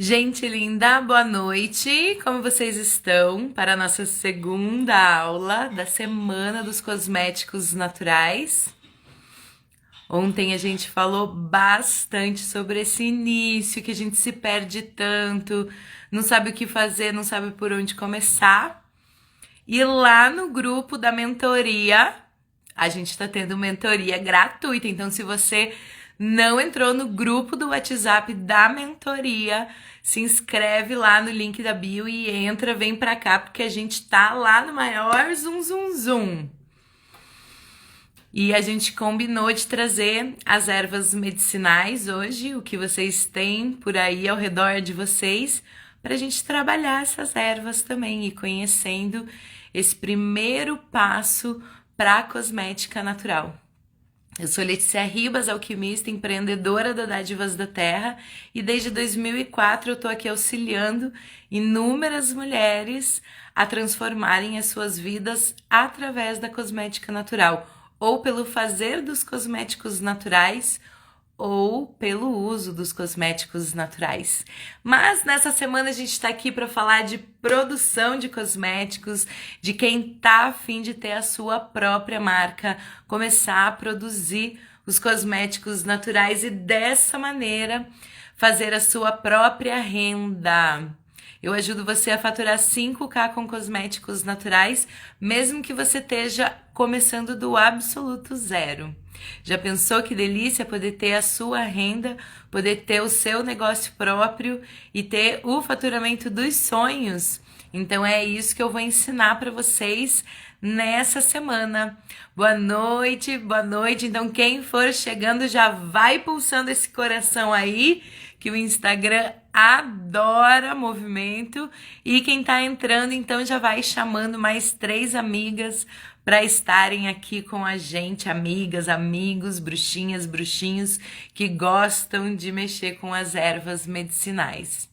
Gente linda, boa noite. Como vocês estão para a nossa segunda aula da Semana dos Cosméticos Naturais? Ontem a gente falou bastante sobre esse início que a gente se perde tanto, não sabe o que fazer, não sabe por onde começar. E lá no grupo da mentoria, a gente está tendo mentoria gratuita. Então, se você não entrou no grupo do WhatsApp da mentoria, se inscreve lá no link da bio e entra, vem pra cá, porque a gente tá lá no maior zum zum zum. E a gente combinou de trazer as ervas medicinais hoje, o que vocês têm por aí ao redor de vocês, para a gente trabalhar essas ervas também e conhecendo esse primeiro passo para a cosmética natural. Eu sou Letícia Ribas, alquimista, empreendedora da Dádivas da Terra, e desde 2004 eu estou aqui auxiliando inúmeras mulheres a transformarem as suas vidas através da cosmética natural, ou pelo fazer dos cosméticos naturais, ou pelo uso dos cosméticos naturais. Mas nessa semana a gente está aqui para falar de produção de cosméticos, de quem tá a fim de ter a sua própria marca, começar a produzir os cosméticos naturais e dessa maneira fazer a sua própria renda. Eu ajudo você a faturar 5K com cosméticos naturais, mesmo que você esteja começando do absoluto zero. Já pensou que delícia poder ter a sua renda, poder ter o seu negócio próprio e ter o faturamento dos sonhos? Então é isso que eu vou ensinar para vocês nessa semana. Boa noite, boa noite. Então quem for chegando já vai pulsando esse coração aí, que o Instagram adora movimento. E quem tá entrando então já vai chamando mais 3 amigas para estarem aqui com a gente, amigas, amigos, bruxinhas, bruxinhos que gostam de mexer com as ervas medicinais.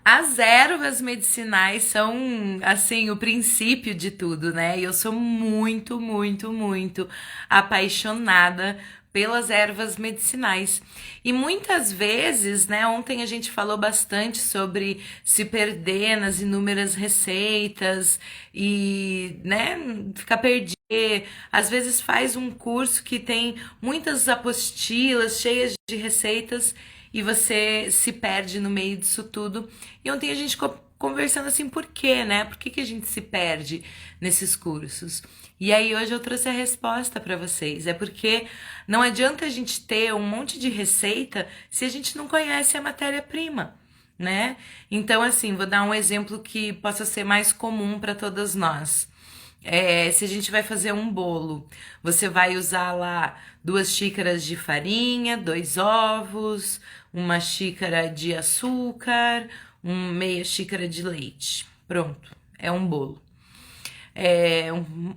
As ervas medicinais são, assim, o princípio de tudo, né? E eu sou muito, muito, muito apaixonada pelas ervas medicinais. E muitas vezes, né, ontem a gente falou bastante sobre se perder nas inúmeras receitas e, né, ficar perdido. Às vezes faz um curso que tem muitas apostilas cheias de receitas e você se perde no meio disso tudo. E ontem a gente ficou conversando assim, por quê, né? Por que a gente se perde nesses cursos? E aí hoje eu trouxe a resposta para vocês. É porque não adianta a gente ter um monte de receita se a gente não conhece a matéria-prima, né? Então, assim, vou dar um exemplo que possa ser mais comum para todas nós. Se a gente vai fazer um bolo, você vai usar lá 2 xícaras de farinha, 2 ovos, 1 xícara de açúcar, meia xícara de leite. Pronto, é um bolo.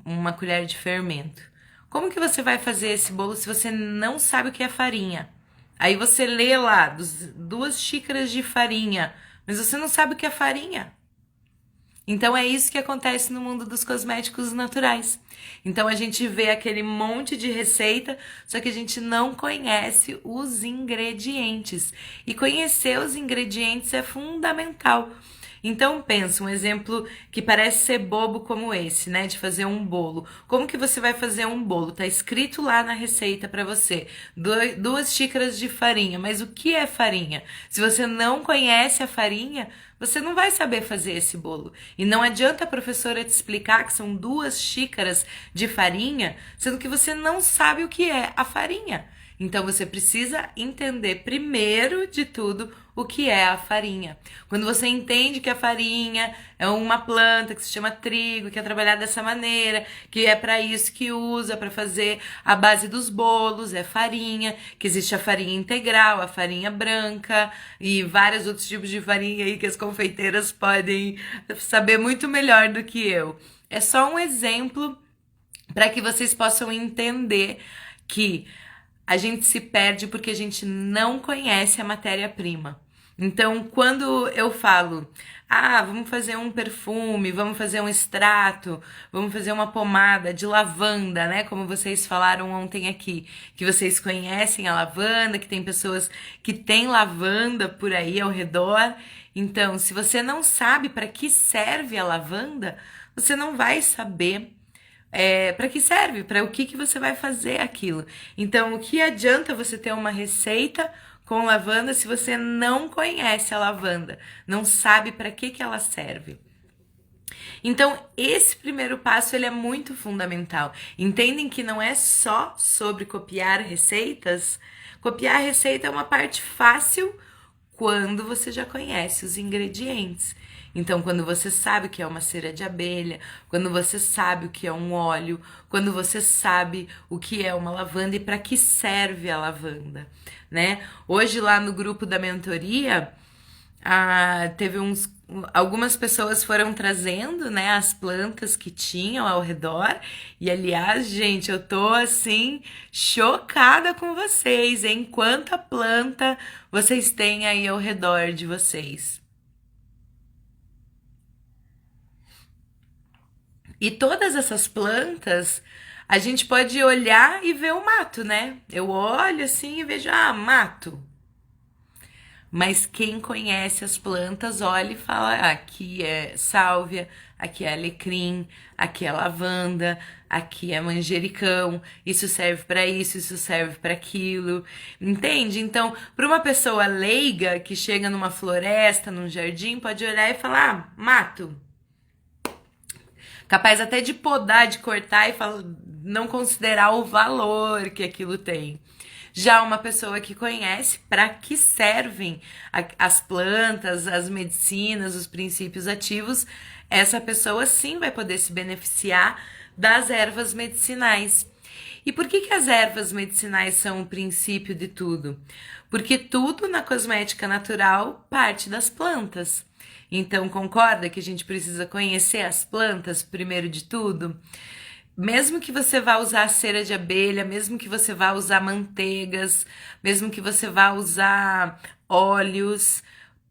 Uma colher de fermento. Como que você vai fazer esse bolo se você não sabe o que é farinha? Aí você lê lá 2 xícaras de farinha, mas você não sabe o que é farinha. Então é isso que acontece no mundo dos cosméticos naturais. Então a gente vê aquele monte de receita, só que a gente não conhece os ingredientes. E conhecer os ingredientes é fundamental. Então pensa, um exemplo que parece ser bobo como esse, né, de fazer um bolo. Como que você vai fazer um bolo? Tá escrito lá na receita para você, 2 xícaras de farinha, mas o que é farinha? Se você não conhece a farinha, você não vai saber fazer esse bolo. E não adianta a professora te explicar que são 2 xícaras de farinha, sendo que você não sabe o que é a farinha. Então você precisa entender primeiro de tudo o que é a farinha. Quando você entende que a farinha é uma planta que se chama trigo, que é trabalhada dessa maneira, que é para isso que usa para fazer a base dos bolos, é farinha, que existe a farinha integral, a farinha branca e vários outros tipos de farinha aí que as confeiteiras podem saber muito melhor do que eu. É só um exemplo para que vocês possam entender que a gente se perde porque a gente não conhece a matéria-prima. Então, quando eu falo, vamos fazer um perfume, vamos fazer um extrato, vamos fazer uma pomada de lavanda, né? Como vocês falaram ontem aqui, que vocês conhecem a lavanda, que tem pessoas que têm lavanda por aí ao redor. Então, se você não sabe para que serve a lavanda, você não vai saber para que serve, para o que você vai fazer aquilo. Então, o que adianta você ter uma receita com lavanda se você não conhece a lavanda, não sabe para que ela serve? Então, esse primeiro passo ele é muito fundamental. Entendem que não é só sobre copiar receitas? Copiar a receita é uma parte fácil quando você já conhece os ingredientes. Então, quando você sabe o que é uma cera de abelha, quando você sabe o que é um óleo, quando você sabe o que é uma lavanda e para que serve a lavanda, né? Hoje lá no grupo da mentoria, teve algumas pessoas foram trazendo, né, as plantas que tinham ao redor. E aliás, gente, eu tô assim chocada com vocês, hein? Quanta planta vocês têm aí ao redor de vocês. E todas essas plantas, a gente pode olhar e ver o mato, né? Eu olho assim e vejo, mato. Mas quem conhece as plantas olha e fala: aqui é sálvia, aqui é alecrim, aqui é lavanda, aqui é manjericão, isso serve para isso serve para aquilo. Entende? Então, para uma pessoa leiga que chega numa floresta, num jardim, pode olhar e falar: mato. Capaz até de podar, de cortar e não considerar o valor que aquilo tem. Já uma pessoa que conhece para que servem as plantas, as medicinas, os princípios ativos, essa pessoa sim vai poder se beneficiar das ervas medicinais. E por que as ervas medicinais são o princípio de tudo? Porque tudo na cosmética natural parte das plantas. Então, concorda que a gente precisa conhecer as plantas primeiro de tudo? Mesmo que você vá usar cera de abelha, mesmo que você vá usar manteigas, mesmo que você vá usar óleos,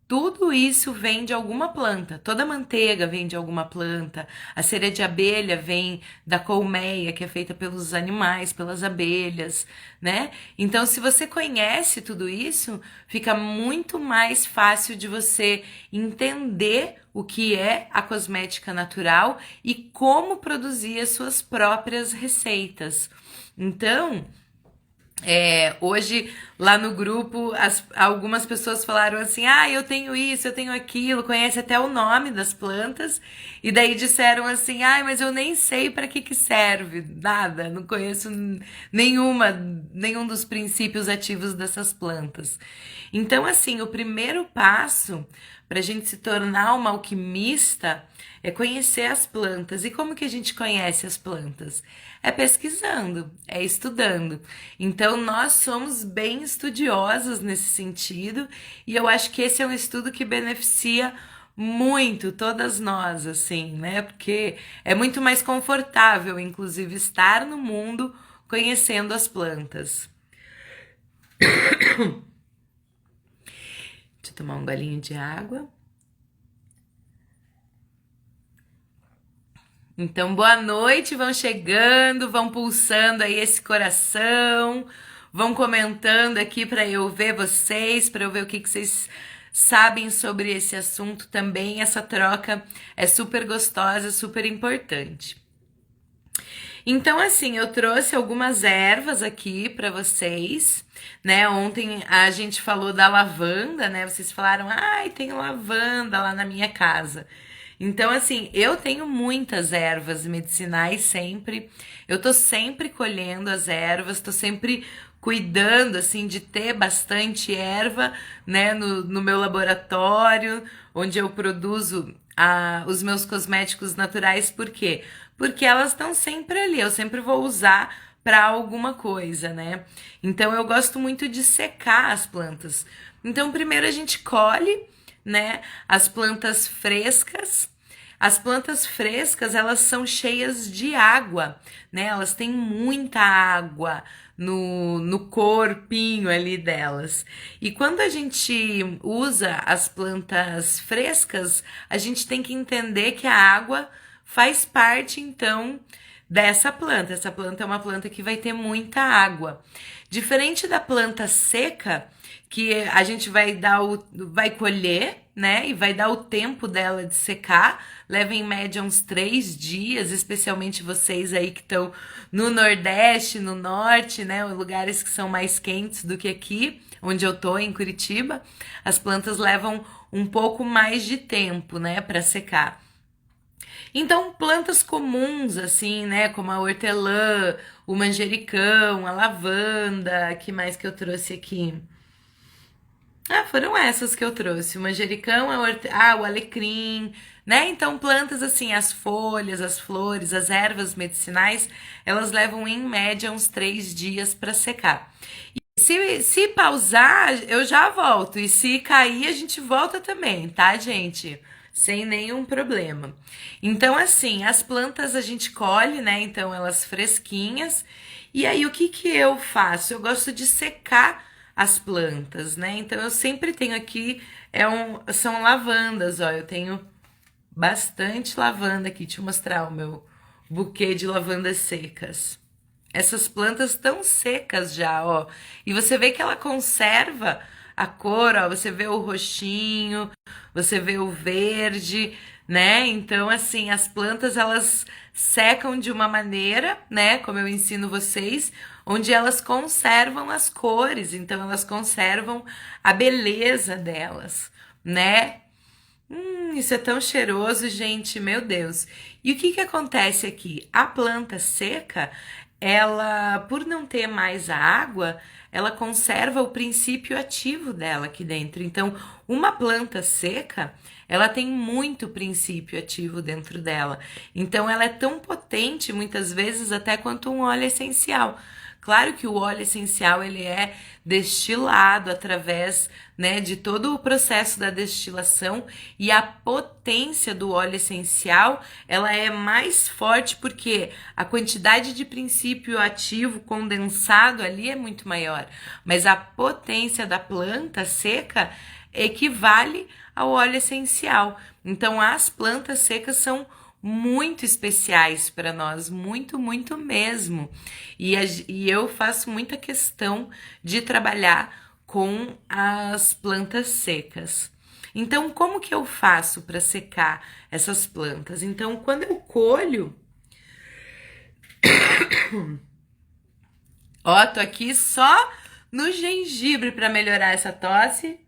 tudo isso vem de alguma planta. Toda manteiga vem de alguma planta. A cera de abelha vem da colmeia, que é feita pelos animais, pelas abelhas, né? Então, se você conhece tudo isso, fica muito mais fácil de você entender o que é a cosmética natural e como produzir as suas próprias receitas. Então, hoje lá no grupo algumas pessoas falaram assim: eu tenho isso, eu tenho aquilo, conhece até o nome das plantas, e daí disseram assim: mas eu nem sei para que serve, nada, não conheço nenhum dos princípios ativos dessas plantas. Então, assim, o primeiro passo para a gente se tornar uma alquimista é conhecer as plantas. E como que a gente conhece as plantas? É pesquisando, é estudando. Então, nós somos bem estudiosos nesse sentido, e eu acho que esse é um estudo que beneficia muito todas nós, assim, né? Porque é muito mais confortável, inclusive, estar no mundo conhecendo as plantas. Deixa eu tomar um golinho de água. Então, boa noite, vão chegando, vão pulsando aí esse coração, vão comentando aqui para eu ver vocês, para eu ver o que vocês sabem sobre esse assunto também. Essa troca é super gostosa, super importante. Então, assim, eu trouxe algumas ervas aqui para vocês, né? Ontem a gente falou da lavanda, né? Vocês falaram: tem lavanda lá na minha casa. Então, assim, eu tenho muitas ervas medicinais sempre. Eu tô sempre colhendo as ervas, tô sempre cuidando, assim, de ter bastante erva, né, no meu laboratório, onde eu produzo os meus cosméticos naturais. Por quê? Porque elas estão sempre ali, eu sempre vou usar para alguma coisa, né? Então, eu gosto muito de secar as plantas. Então, primeiro a gente colhe, né, as plantas frescas. As plantas frescas, elas são cheias de água, né? Elas têm muita água no corpinho ali delas. E quando a gente usa as plantas frescas, a gente tem que entender que a água faz parte, então, dessa planta. Essa planta é uma planta que vai ter muita água. Diferente da planta seca, que a gente vai colher, né? E vai dar o tempo dela de secar. Leva em média uns 3 dias, especialmente vocês aí que estão no Nordeste, no Norte, né? Lugares que são mais quentes do que aqui, onde eu tô, em Curitiba. As plantas levam um pouco mais de tempo, né, para secar. Então, plantas comuns, assim, né, como a hortelã, o manjericão, a lavanda, que mais que eu trouxe aqui? Ah, foram essas que eu trouxe. O manjericão, o alecrim, né? Então, plantas assim, as folhas, as flores, as ervas medicinais, elas levam em média uns 3 dias para secar. Se pausar, eu já volto. E se cair, a gente volta também, tá, gente? Sem nenhum problema. Então, assim, as plantas a gente colhe, né? Então, elas fresquinhas. E aí, o que que eu faço? Eu gosto de secar as plantas, né? Então, eu sempre tenho aqui, são lavandas, ó. Eu tenho bastante lavanda aqui. Deixa eu mostrar o meu buquê de lavandas secas. Essas plantas estão secas já, ó. E você vê que ela conserva a cor, ó. Você vê o roxinho, você vê o verde, né? Então, assim, as plantas elas secam de uma maneira, né? Como eu ensino vocês, onde elas conservam as cores. Então, elas conservam a beleza delas, né? Isso é tão cheiroso, gente, meu Deus. E o que que acontece aqui? A planta seca, ela, por não ter mais a água, ela conserva o princípio ativo dela aqui dentro. Então, uma planta seca, ela tem muito princípio ativo dentro dela. Então, ela é tão potente, muitas vezes, até quanto um óleo essencial. Claro que o óleo essencial ele é destilado através, né, de todo o processo da destilação e a potência do óleo essencial ela é mais forte porque a quantidade de princípio ativo condensado ali é muito maior, mas a potência da planta seca equivale ao óleo essencial. Então as plantas secas são muito especiais para nós, muito, muito mesmo. E eu faço muita questão de trabalhar com as plantas secas. Então, como que eu faço para secar essas plantas? Então, quando eu colho, ó, tô aqui só no gengibre para melhorar essa tosse.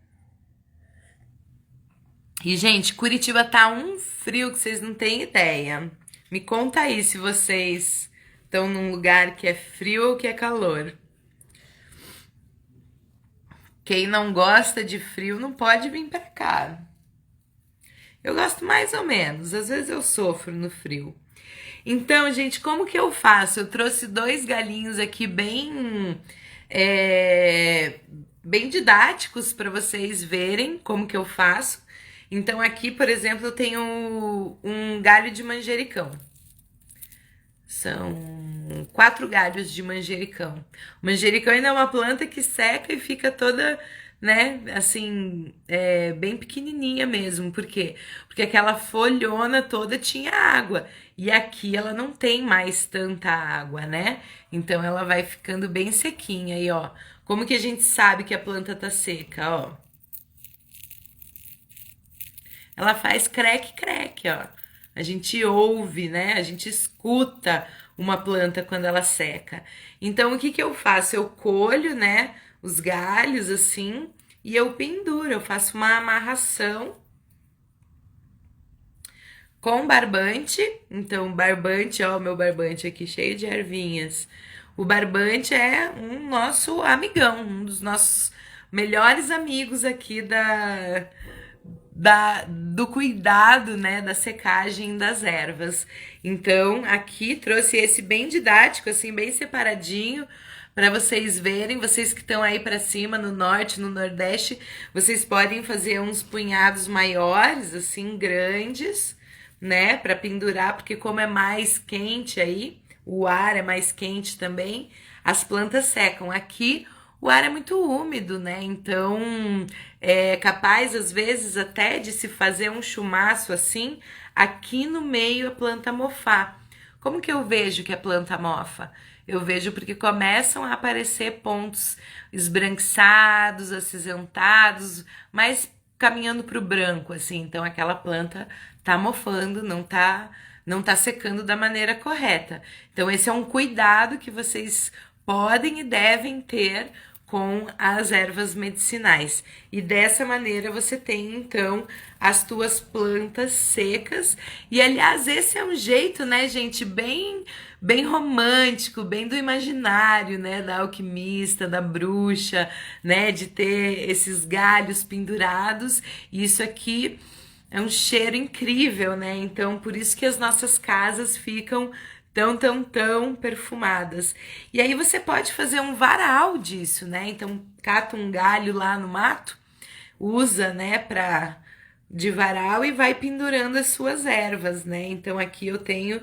E, gente, Curitiba tá um frio que vocês não têm ideia. Me conta aí se vocês estão num lugar que é frio ou que é calor. Quem não gosta de frio não pode vir pra cá. Eu gosto mais ou menos, às vezes eu sofro no frio. Então, gente, como que eu faço? Eu trouxe 2 galinhos aqui bem didáticos para vocês verem como que eu faço. Então, aqui, por exemplo, eu tenho um galho de manjericão. São 4 galhos de manjericão. O manjericão ainda é uma planta que seca e fica toda, né, assim, bem pequenininha mesmo. Por quê? Porque aquela folhona toda tinha água. E aqui ela não tem mais tanta água, né? Então ela vai ficando bem sequinha. E ó, como que a gente sabe que a planta tá seca, ó? Ela faz creque-creque, ó. A gente ouve, né? A gente escuta uma planta quando ela seca. Então, o que que eu faço? Eu colho, né, os galhos assim e eu penduro. Eu faço uma amarração com barbante. Então, barbante, ó, meu barbante aqui cheio de ervinhas. O barbante é um nosso amigão, um dos nossos melhores amigos aqui do cuidado, né, da secagem das ervas. Então, aqui trouxe esse bem didático, assim, bem separadinho, para vocês verem, vocês que estão aí para cima, no norte, no nordeste, vocês podem fazer uns punhados maiores, assim, grandes, né, para pendurar, porque como é mais quente aí, o ar é mais quente também, as plantas secam. Aqui o ar é muito úmido, né? Então é capaz, às vezes, até de se fazer um chumaço assim, aqui no meio a planta mofar. Como que eu vejo que a planta mofa? Eu vejo porque começam a aparecer pontos esbranquiçados, acinzentados, mas caminhando para o branco, assim. Então aquela planta tá mofando, não tá secando da maneira correta. Então esse é um cuidado que vocês podem e devem ter com as ervas medicinais. E dessa maneira você tem então as tuas plantas secas. E aliás, esse é um jeito, né, gente, bem romântico, bem do imaginário, né, da alquimista, da bruxa, né, de ter esses galhos pendurados. E isso aqui é um cheiro incrível, né? Então, por isso que as nossas casas ficam tão perfumadas. E aí você pode fazer um varal disso, né? Então, cata um galho lá no mato, usa, né, de varal e vai pendurando as suas ervas, né? Então, aqui eu tenho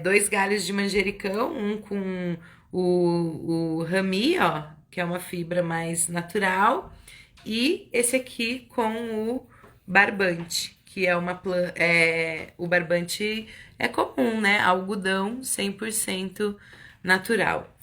2 galhos de manjericão, um com o rami, ó, que é uma fibra mais natural, e esse aqui com o barbante, que é uma planta. O barbante é comum, né? Algodão 100% natural.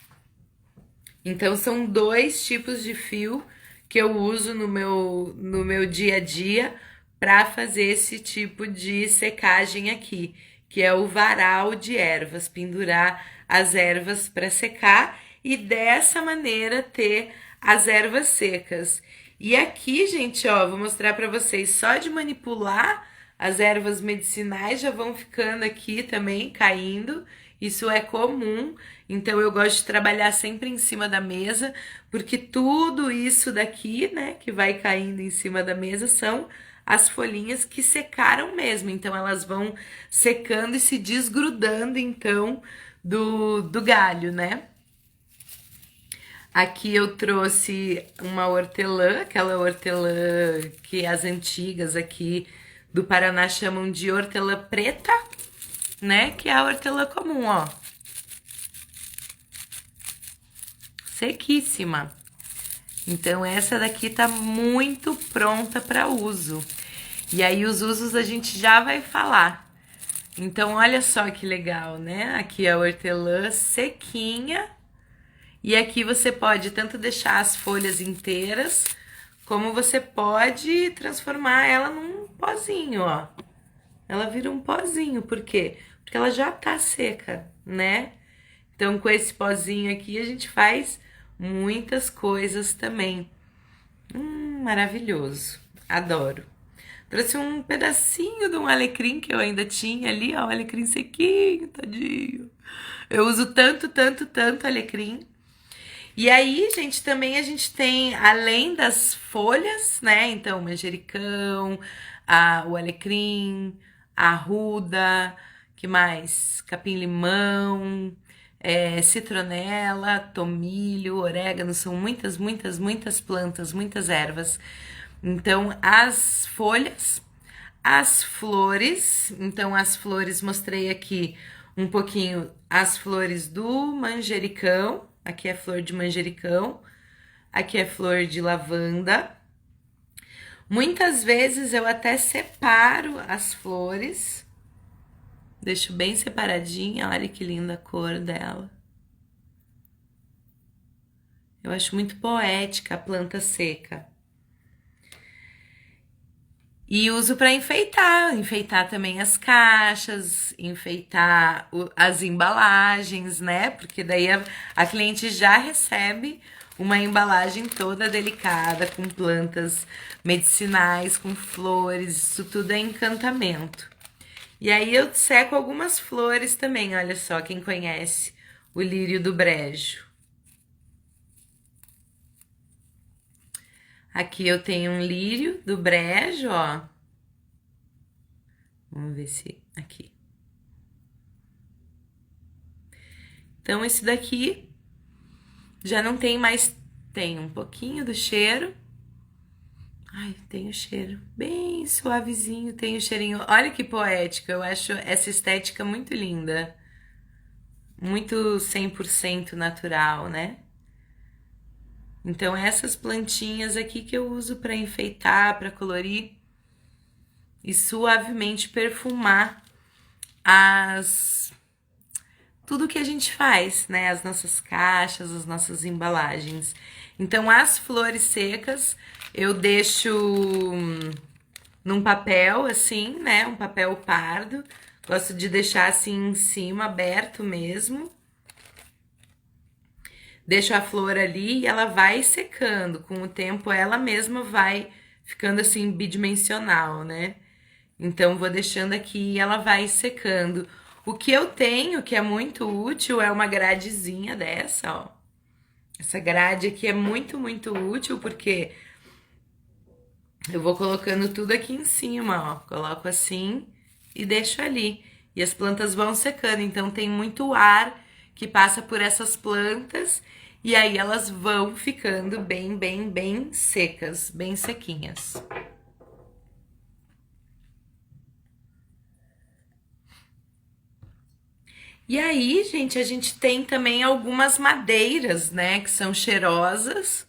Então, são 2 tipos de fio que eu uso no meu dia a dia para fazer esse tipo de secagem aqui, que é o varal de ervas, pendurar as ervas para secar e dessa maneira ter as ervas secas. E aqui, gente, ó, vou mostrar para vocês, só de manipular as ervas medicinais já vão ficando aqui também caindo. Isso é comum, então eu gosto de trabalhar sempre em cima da mesa, porque tudo isso daqui, né, que vai caindo em cima da mesa são as folhinhas que secaram mesmo. Então elas vão secando e se desgrudando então do galho, né? Aqui eu trouxe uma hortelã, aquela hortelã que as antigas aqui do Paraná chamam de hortelã preta, né? Que é a hortelã comum, ó. Sequíssima. Então essa daqui tá muito pronta para uso. E aí os usos a gente já vai falar. Então olha só que legal, né? Aqui a hortelã sequinha. E aqui você pode tanto deixar as folhas inteiras, como você pode transformar ela num pozinho, ó. Ela vira um pozinho, por quê? Porque ela já tá seca, né? Então, com esse pozinho aqui, a gente faz muitas coisas também. Maravilhoso. Adoro. Trouxe um pedacinho de um alecrim que eu ainda tinha ali, ó, o alecrim sequinho, tadinho. Eu uso tanto alecrim. E aí, gente, também a gente tem, além das folhas, né? Então, manjericão, o alecrim, a arruda, que mais? Capim-limão, citronela, tomilho, orégano, são muitas plantas, muitas ervas. Então, as folhas, as flores, então as flores mostrei aqui um pouquinho as flores do manjericão. Aqui é flor de manjericão, aqui é flor de lavanda. Muitas vezes eu até separo as flores, deixo bem separadinha, olha que linda a cor dela. Eu acho muito poética a planta seca. E uso para enfeitar também as caixas, enfeitar as embalagens, né? Porque daí a cliente já recebe uma embalagem toda delicada, com plantas medicinais, com flores, isso tudo é encantamento. E aí eu seco algumas flores também, olha só, quem conhece o lírio do brejo. Aqui eu tenho um lírio do brejo, ó. Vamos ver se aqui. Então esse daqui já não tem mais, tem um pouquinho do cheiro. Ai, tem o cheiro bem suavezinho, tem o cheirinho. Olha que poética, eu acho essa estética muito linda. muito 100% natural, né? Então essas plantinhas aqui que eu uso para enfeitar, para colorir e suavemente perfumar as tudo que a gente faz, né? As nossas caixas, as nossas embalagens. Então as flores secas eu deixo num papel assim, né? Um papel pardo. Gosto de deixar assim em cima, aberto mesmo. Deixo a flor ali e ela vai secando. Com o tempo, ela mesma vai ficando assim bidimensional, né? Então, vou deixando aqui e ela vai secando. O que eu tenho, que é muito útil, é uma gradezinha dessa, ó. Essa grade aqui é muito, muito útil porque eu vou colocando tudo aqui em cima, ó. Coloco assim e deixo ali. E as plantas vão secando, então tem muito ar que passa por essas plantas e aí elas vão ficando bem, bem, bem secas, bem sequinhas. E aí, gente, a gente tem também algumas madeiras, né, que são cheirosas.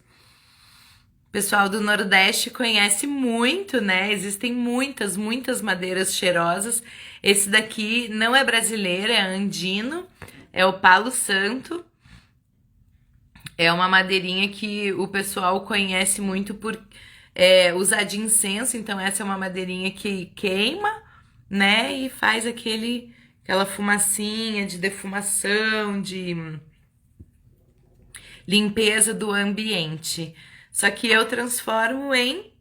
O pessoal do Nordeste conhece muito, né? Existem muitas, muitas madeiras cheirosas. Esse daqui não é brasileiro, é andino, é o palo santo. É uma madeirinha que o pessoal conhece muito por usar de incenso. Então, essa é uma madeirinha que queima, né? E faz aquela fumacinha de defumação, de limpeza do ambiente. Só que eu transformo em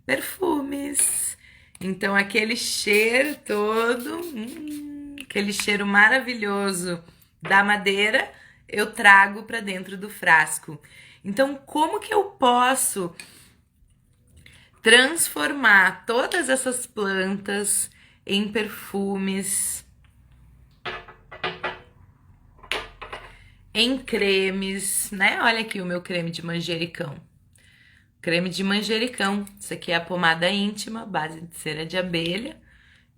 perfumes. Então, aquele cheiro todo, aquele cheiro maravilhoso da madeira, eu trago para dentro do frasco. Então, como que eu posso transformar todas essas plantas em perfumes, em cremes, né? Olha aqui o meu creme de manjericão. Creme de manjericão. Isso aqui é a pomada íntima, base de cera de abelha.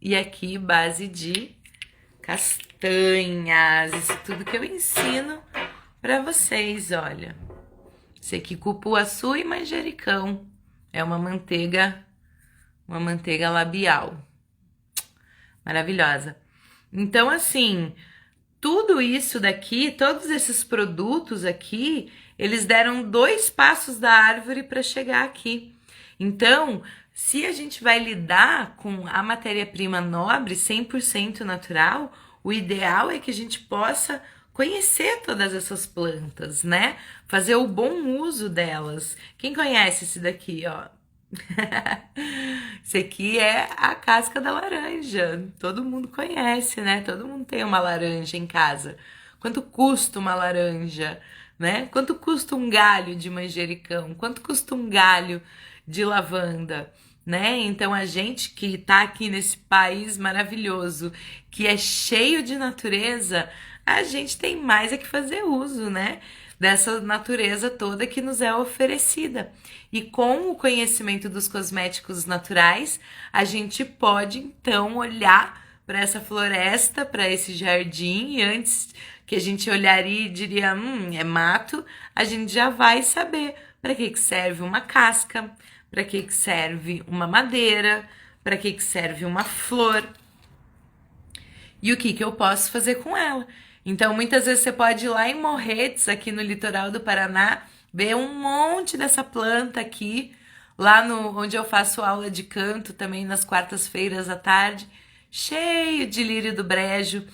E aqui, base de castanhas. Isso tudo que eu ensino para vocês, olha. Isso aqui, cupuaçu e manjericão. É uma manteiga labial. Maravilhosa. Então, assim, tudo isso daqui, todos esses produtos aqui, eles deram 2 passos da árvore para chegar aqui. Então, se a gente vai lidar com a matéria-prima nobre, 100% natural, o ideal é que a gente possa conhecer todas essas plantas, né? Fazer o bom uso delas. Quem conhece esse daqui, ó? Esse aqui é a casca da laranja. Todo mundo conhece, né? Todo mundo tem uma laranja em casa. Quanto custa uma laranja, né? Quanto custa um galho de manjericão? Quanto custa um galho de lavanda, né? Então a gente que tá aqui nesse país maravilhoso, que é cheio de natureza, a gente tem mais é que fazer uso, né? Dessa natureza toda que nos é oferecida. E com o conhecimento dos cosméticos naturais, a gente pode então olhar para essa floresta, para esse jardim, e antes que a gente olharia e diria, é mato, a gente já vai saber para que serve uma casca, para que serve uma madeira, para que serve uma flor e o que eu posso fazer com ela. Então, muitas vezes você pode ir lá em Morretes, aqui no litoral do Paraná, ver um monte dessa planta aqui, lá no onde eu faço aula de canto, também nas quartas-feiras à tarde, cheio de lírio do brejo.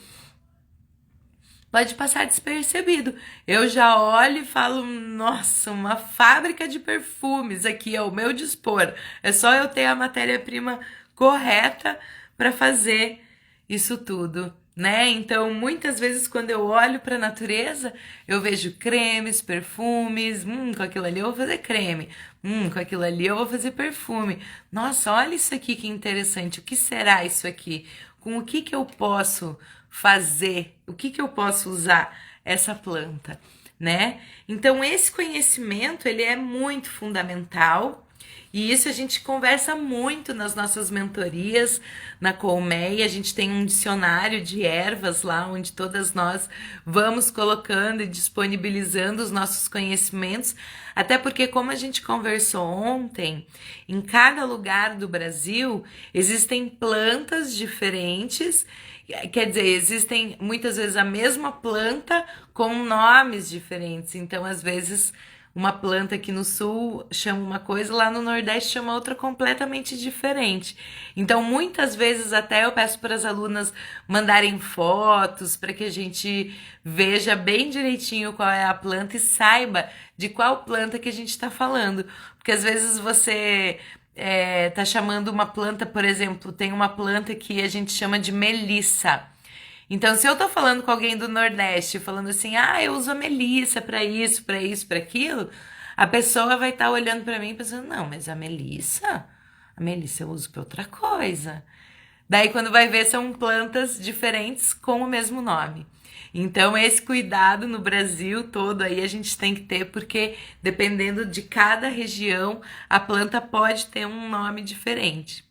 Pode passar despercebido. Eu já olho e falo, nossa, uma fábrica de perfumes aqui ao meu dispor. É só eu ter a matéria-prima correta para fazer isso tudo, né? Então, muitas vezes quando eu olho para a natureza, eu vejo cremes, perfumes, com aquilo ali eu vou fazer creme, com aquilo ali eu vou fazer perfume. Nossa, olha isso aqui que interessante. O que será isso aqui? Com o que eu posso fazer? O que eu posso usar essa planta, né? Então, esse conhecimento, ele é muito fundamental E isso a gente conversa muito nas nossas mentorias na Colmeia. A gente tem um dicionário de ervas lá, onde todas nós vamos colocando e disponibilizando os nossos conhecimentos. Até porque, como a gente conversou ontem, em cada lugar do Brasil existem plantas diferentes. Quer dizer, existem muitas vezes a mesma planta com nomes diferentes. Então, às vezes, uma planta aqui no sul chama uma coisa, lá no Nordeste chama outra completamente diferente. Então, muitas vezes até eu peço para as alunas mandarem fotos para que a gente veja bem direitinho qual é a planta e saiba de qual planta que a gente está falando. Porque às vezes você tá chamando uma planta, por exemplo, tem uma planta que a gente chama de melissa. Então, se eu tô falando com alguém do Nordeste, falando assim, eu uso a melissa pra isso, pra isso, pra aquilo, a pessoa vai estar olhando pra mim e pensando, não, mas a melissa eu uso pra outra coisa. Daí, quando vai ver, são plantas diferentes com o mesmo nome. Então, esse cuidado no Brasil todo aí a gente tem que ter, porque dependendo de cada região, a planta pode ter um nome diferente.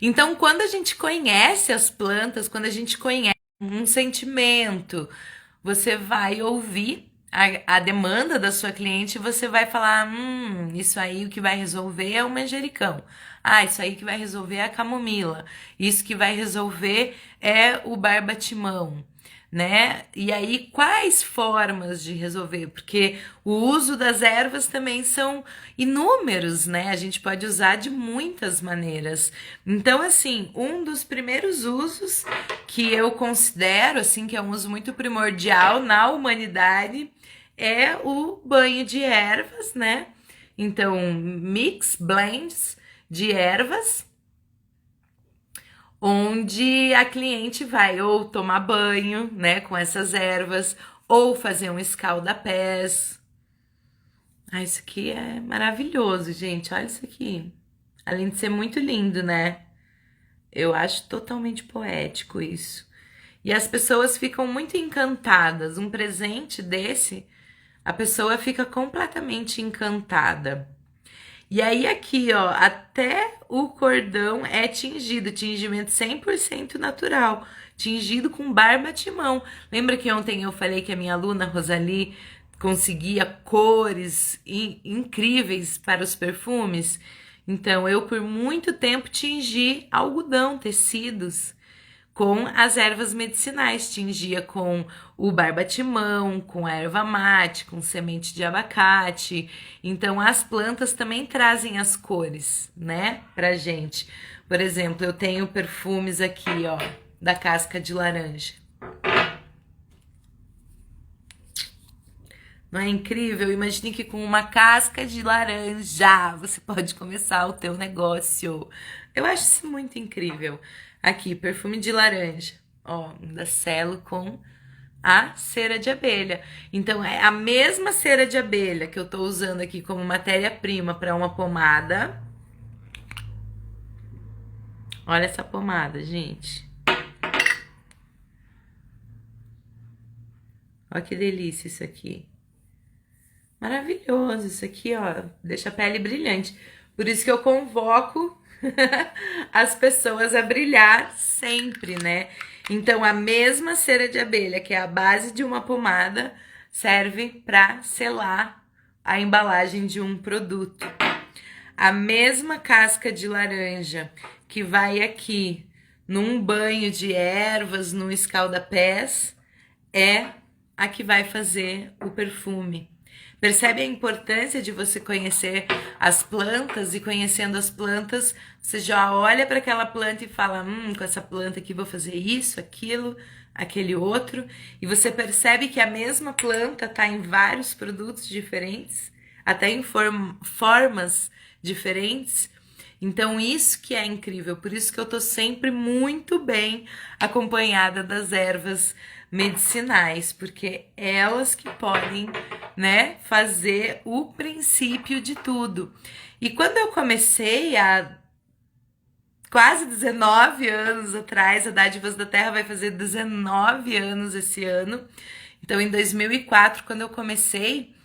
Então, quando a gente conhece as plantas, quando a gente conhece um sentimento, você vai ouvir a demanda da sua cliente e você vai falar: isso aí o que vai resolver é o manjericão. Isso aí que vai resolver é a camomila. Isso que vai resolver é o barbatimão, né? E aí, quais formas de resolver? Porque o uso das ervas também são inúmeros, né? A gente pode usar de muitas maneiras. Então, assim, um dos primeiros usos que eu considero, assim, que é um uso muito primordial na humanidade, é o banho de ervas, né? Então, mix, blends de ervas, onde a cliente vai ou tomar banho, né, com essas ervas, ou fazer um escalda-pés. Isso aqui é maravilhoso, gente. Olha isso aqui. Além de ser muito lindo, né? Eu acho totalmente poético isso. E as pessoas ficam muito encantadas. Um presente desse, a pessoa fica completamente encantada. E aí aqui, ó, até o cordão é tingido, tingimento 100% natural, tingido com barbatimão. Lembra que ontem eu falei que a minha aluna Rosalie conseguia cores incríveis para os perfumes? Então, eu por muito tempo tingi algodão, tecidos com as ervas medicinais, tingia com o barbatimão, com a erva mate, com semente de abacate. Então as plantas também trazem as cores, né, pra gente. Por exemplo, eu tenho perfumes aqui, ó, da casca de laranja. Não é incrível? Imagine que com uma casca de laranja você pode começar o teu negócio. Eu acho isso muito incrível. Aqui, perfume de laranja, ó, da Celo com a cera de abelha. Então, é a mesma cera de abelha que eu tô usando aqui como matéria-prima para uma pomada. Olha essa pomada, gente. Olha que delícia isso aqui. Maravilhoso isso aqui, ó. Deixa a pele brilhante. Por isso que eu convoco as pessoas a brilhar sempre, né? Então, a mesma cera de abelha, que é a base de uma pomada, serve para selar a embalagem de um produto. A mesma casca de laranja que vai aqui num banho de ervas, num escalda-pés, é a que vai fazer o perfume. Percebe a importância de você conhecer as plantas, e conhecendo as plantas, você já olha para aquela planta e fala, com essa planta aqui vou fazer isso, aquilo, aquele outro, e você percebe que a mesma planta está em vários produtos diferentes, até em formas diferentes. Então isso que é incrível, por isso que eu tô sempre muito bem acompanhada das ervas medicinais, porque elas que podem, né, fazer o princípio de tudo. E quando eu comecei a quase 19 anos atrás. A Dádivas da Terra vai fazer 19 anos esse ano. Então, em 2004, quando eu comecei,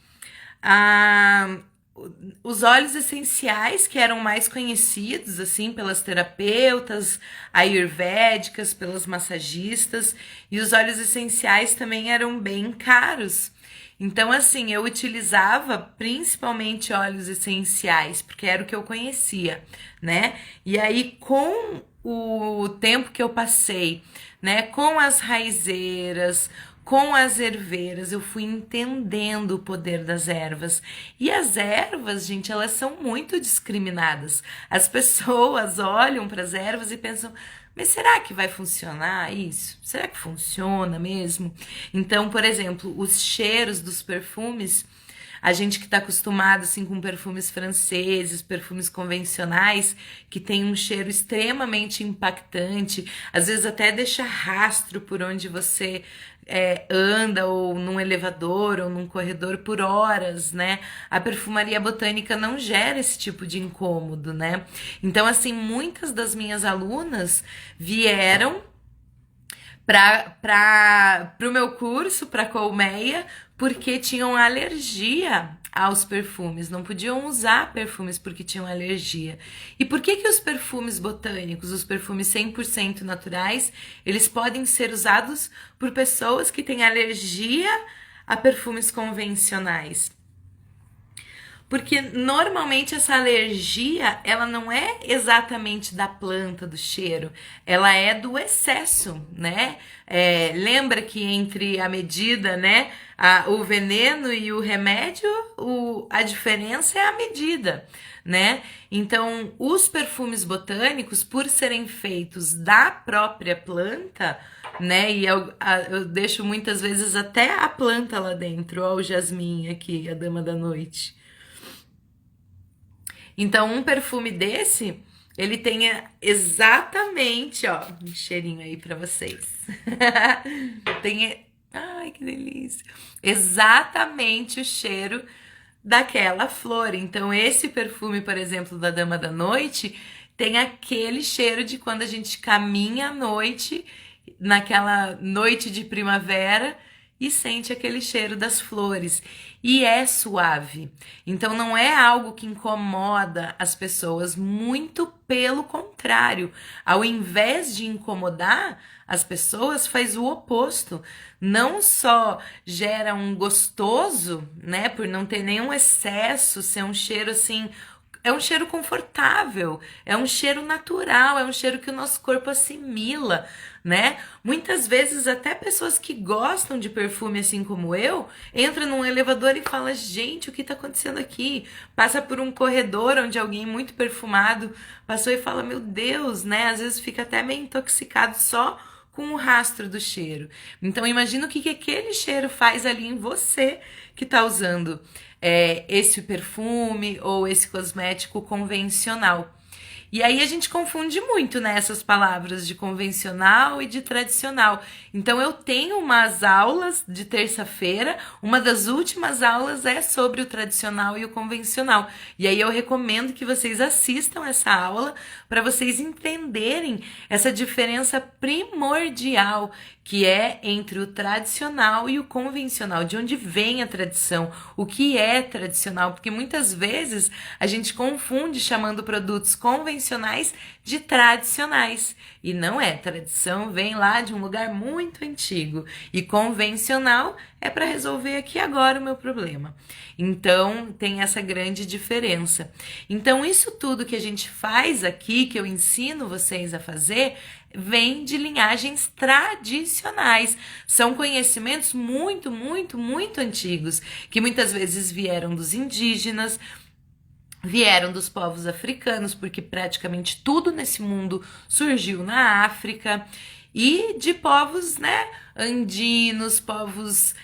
a, os óleos essenciais que eram mais conhecidos, assim, pelas terapeutas ayurvédicas, pelas massagistas, e os óleos essenciais também eram bem caros. Então, assim, eu utilizava principalmente óleos essenciais, porque era o que eu conhecia, né? E aí, com o tempo que eu passei, né, com as raizeiras, com as erveiras, eu fui entendendo o poder das ervas. E as ervas, gente, elas são muito discriminadas. As pessoas olham para as ervas e pensam: mas será que vai funcionar isso? Será que funciona mesmo? Então, por exemplo, os cheiros dos perfumes, a gente que está acostumado assim com perfumes franceses, perfumes convencionais, que tem um cheiro extremamente impactante, às vezes até deixa rastro por onde você anda, ou num elevador, ou num corredor por horas, né? A perfumaria botânica não gera esse tipo de incômodo, né? Então, assim, muitas das minhas alunas vieram para o meu curso, para a Colmeia, porque tinham alergia aos perfumes, não podiam usar perfumes porque tinham alergia. E por que os perfumes botânicos, os perfumes 100% naturais, eles podem ser usados por pessoas que têm alergia a perfumes convencionais? Porque normalmente essa alergia, ela não é exatamente da planta, do cheiro, ela é do excesso, né? Lembra que entre a medida, né, o veneno e o remédio, a diferença é a medida, né? Então, os perfumes botânicos, por serem feitos da própria planta, né? E eu deixo muitas vezes até a planta lá dentro, ó, o jasmim aqui, a dama da noite. Então, um perfume desse, ele tem exatamente, ó, um cheirinho aí pra vocês. Tem, ai, que delícia. Exatamente o cheiro daquela flor. Então, esse perfume, por exemplo, da Dama da Noite, tem aquele cheiro de quando a gente caminha à noite, naquela noite de primavera, e sente aquele cheiro das flores. E é suave. Então não é algo que incomoda as pessoas, muito pelo contrário. Ao invés de incomodar as pessoas, faz o oposto. Não só gera um gostoso, né, por não ter nenhum excesso, ser um cheiro assim, é um cheiro confortável, é um cheiro natural, é um cheiro que o nosso corpo assimila, né? Muitas vezes até pessoas que gostam de perfume assim como eu, entra num elevador e fala: "Gente, o que tá acontecendo aqui?" Passa por um corredor onde alguém muito perfumado passou e fala: "Meu Deus", né? Às vezes fica até meio intoxicado só com o rastro do cheiro. Então imagina o que aquele cheiro faz ali em você que tá usando esse perfume ou esse cosmético convencional. E aí a gente confunde muito, né, essas palavras de convencional e de tradicional. Então eu tenho umas aulas de terça-feira, uma das últimas aulas é sobre o tradicional e o convencional. E aí eu recomendo que vocês assistam essa aula para vocês entenderem essa diferença primordial que é entre o tradicional e o convencional, de onde vem a tradição, o que é tradicional, porque muitas vezes a gente confunde chamando produtos convencionais de tradicionais, e não é. Tradição vem lá de um lugar muito antigo, e convencional é para resolver aqui agora o meu problema. Então, tem essa grande diferença. Então, isso tudo que a gente faz aqui, que eu ensino vocês a fazer, vem de linhagens tradicionais. São conhecimentos muito, muito, muito antigos, que muitas vezes vieram dos indígenas, vieram dos povos africanos, porque praticamente tudo nesse mundo surgiu na África, e de povos, né, andinos, povos,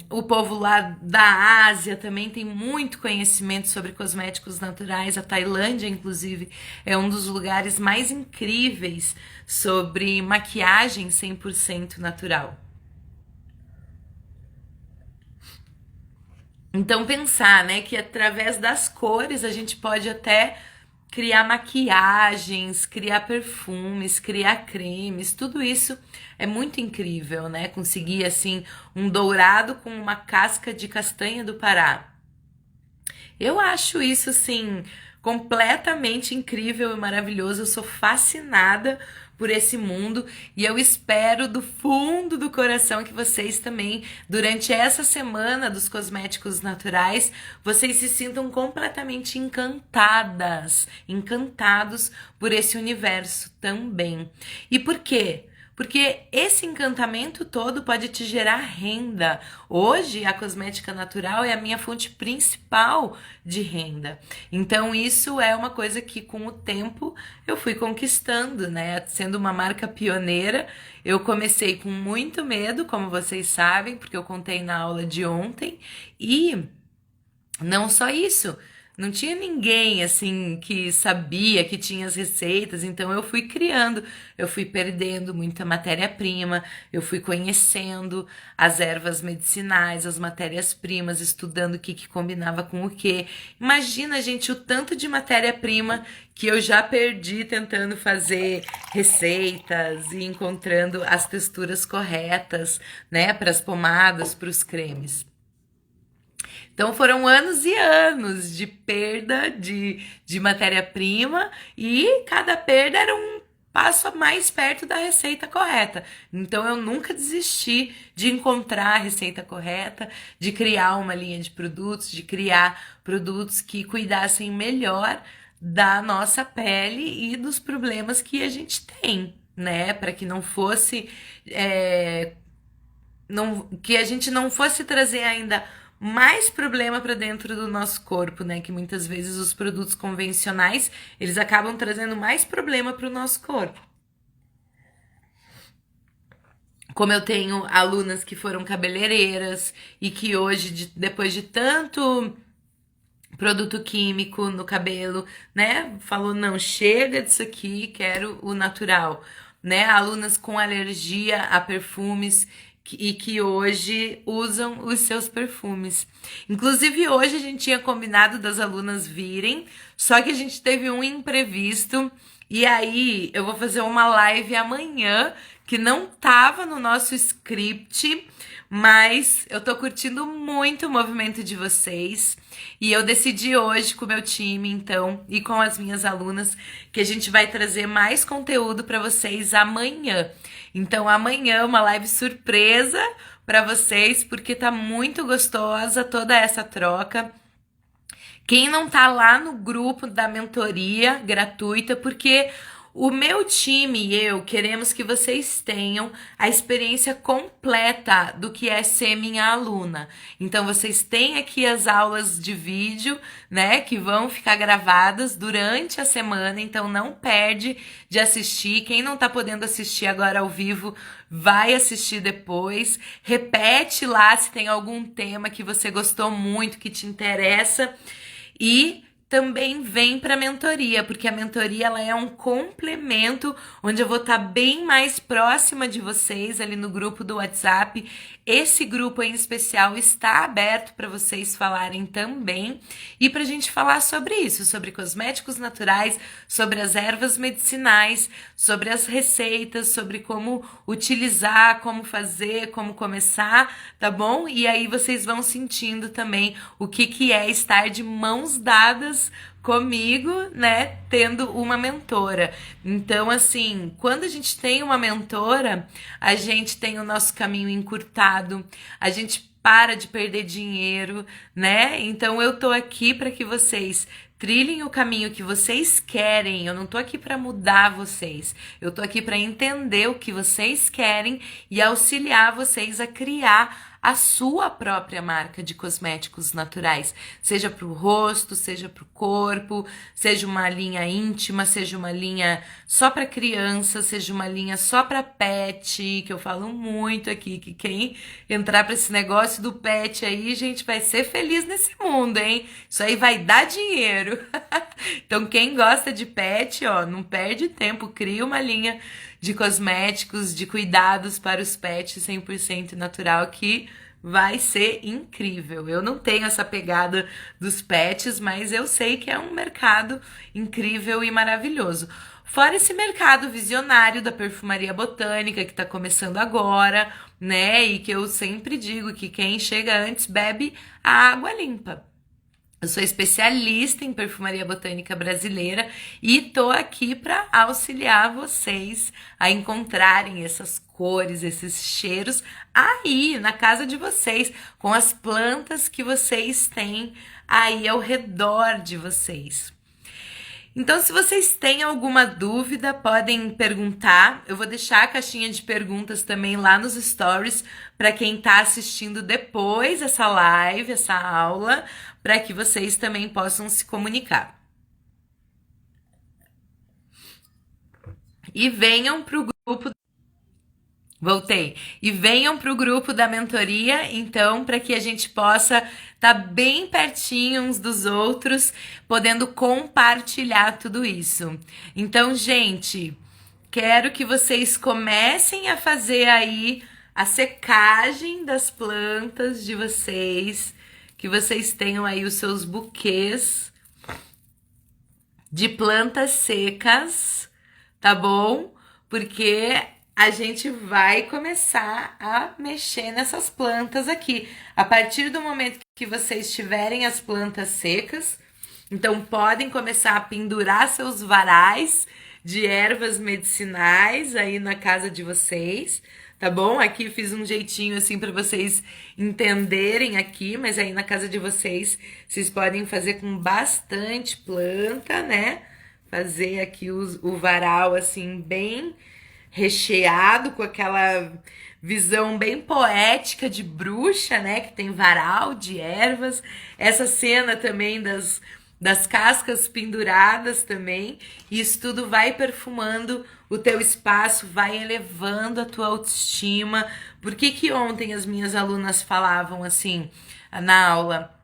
o povo lá da Ásia também tem muito conhecimento sobre cosméticos naturais. A Tailândia, inclusive, é um dos lugares mais incríveis sobre maquiagem 100% natural. Então pensar, né, que através das cores a gente pode até criar maquiagens, criar perfumes, criar cremes, tudo isso é muito incrível, né? Conseguir assim um dourado com uma casca de castanha do Pará. Eu acho isso, assim, completamente incrível e maravilhoso. Eu sou fascinada por esse mundo e eu espero do fundo do coração que vocês também, durante essa semana dos cosméticos naturais, vocês se sintam completamente encantadas, encantados por esse universo também. E por quê? Porque esse encantamento todo pode te gerar renda. Hoje, a cosmética natural é a minha fonte principal de renda. Então, isso é uma coisa que, com o tempo, eu fui conquistando, né? Sendo uma marca pioneira, eu comecei com muito medo, como vocês sabem, porque eu contei na aula de ontem. E não só isso, não tinha ninguém assim que sabia que tinha as receitas, então eu fui criando, eu fui perdendo muita matéria-prima, eu fui conhecendo as ervas medicinais, as matérias-primas, estudando o que combinava com o que. Imagina, gente, o tanto de matéria-prima que eu já perdi tentando fazer receitas e encontrando as texturas corretas, né, para as pomadas, para os cremes. Então foram anos e anos de perda de matéria-prima e cada perda era um passo a mais perto da receita correta. Então eu nunca desisti de encontrar a receita correta, de criar uma linha de produtos, de criar produtos que cuidassem melhor da nossa pele e dos problemas que a gente tem, né? Para que não fosse que a gente não fosse trazer ainda mais problema para dentro do nosso corpo, né? Que muitas vezes os produtos convencionais, eles acabam trazendo mais problema para o nosso corpo. Como eu tenho alunas que foram cabeleireiras e que hoje, depois de tanto produto químico no cabelo, né? Falou, não, chega disso aqui, quero o natural, né? Alunas com alergia a perfumes e que hoje usam os seus perfumes. Inclusive, hoje a gente tinha combinado das alunas virem, só que a gente teve um imprevisto. E aí, eu vou fazer uma live amanhã que não tava no nosso script, mas eu tô curtindo muito o movimento de vocês. E eu decidi hoje com o meu time, então, e com as minhas alunas, que a gente vai trazer mais conteúdo para vocês amanhã. Então, amanhã uma live surpresa para vocês, porque tá muito gostosa toda essa troca. Quem não tá lá no grupo da mentoria gratuita, porque o meu time e eu queremos que vocês tenham a experiência completa do que é ser minha aluna. Então, vocês têm aqui as aulas de vídeo, né, que vão ficar gravadas durante a semana, então não perde de assistir. Quem não tá podendo assistir agora ao vivo, vai assistir depois. Repete lá se tem algum tema que você gostou muito, que te interessa. E também vem para a mentoria, porque a mentoria ela é um complemento onde eu vou estar bem mais próxima de vocês ali no grupo do WhatsApp. Esse grupo em especial está aberto para vocês falarem também e para a gente falar sobre isso, sobre cosméticos naturais, sobre as ervas medicinais, sobre as receitas, sobre como utilizar, como fazer, como começar, tá bom? E aí vocês vão sentindo também o que é estar de mãos dadas comigo, né, tendo uma mentora. Então, assim, quando a gente tem uma mentora, a gente tem o nosso caminho encurtado, a gente para de perder dinheiro, né? Então, eu tô aqui para que vocês trilhem o caminho que vocês querem. Eu não tô aqui para mudar vocês. Eu tô aqui para entender o que vocês querem e auxiliar vocês a criar a sua própria marca de cosméticos naturais, seja para o rosto, seja para o corpo, seja uma linha íntima, seja uma linha só para criança, seja uma linha só para pet, que eu falo muito aqui, que quem entrar para esse negócio do pet aí, gente, vai ser feliz nesse mundo, hein? Isso aí vai dar dinheiro. Então, quem gosta de pet, ó, não perde tempo, cria uma linha de cosméticos, de cuidados para os pets 100% natural que vai ser incrível. Eu não tenho essa pegada dos pets, mas eu sei que é um mercado incrível e maravilhoso. Fora esse mercado visionário da perfumaria botânica que está começando agora, né? E que eu sempre digo que quem chega antes bebe a água limpa. Eu sou especialista em perfumaria botânica brasileira e tô aqui para auxiliar vocês a encontrarem essas cores, esses cheiros aí na casa de vocês, com as plantas que vocês têm aí ao redor de vocês. Então, se vocês têm alguma dúvida, podem perguntar. Eu vou deixar a caixinha de perguntas também lá nos stories para quem está assistindo depois essa live, essa aula, para que vocês também possam se comunicar. E venham para o grupo. Voltei. E venham para o grupo da mentoria, então, para que a gente possa estar bem pertinho uns dos outros, podendo compartilhar tudo isso. Então, gente, quero que vocês comecem a fazer aí a secagem das plantas de vocês, que vocês tenham aí os seus buquês de plantas secas, tá bom? Porque a gente vai começar a mexer nessas plantas aqui. A partir do momento que vocês tiverem as plantas secas, então podem começar a pendurar seus varais de ervas medicinais aí na casa de vocês, tá bom? Aqui fiz um jeitinho assim para vocês entenderem aqui, mas aí na casa de vocês podem fazer com bastante planta, né? Fazer aqui o varal assim bem recheado, com aquela visão bem poética de bruxa, né? Que tem varal de ervas. Essa cena também das cascas penduradas também. Isso tudo vai perfumando o teu espaço, vai elevando a tua autoestima. Por que que ontem as minhas alunas falavam assim na aula?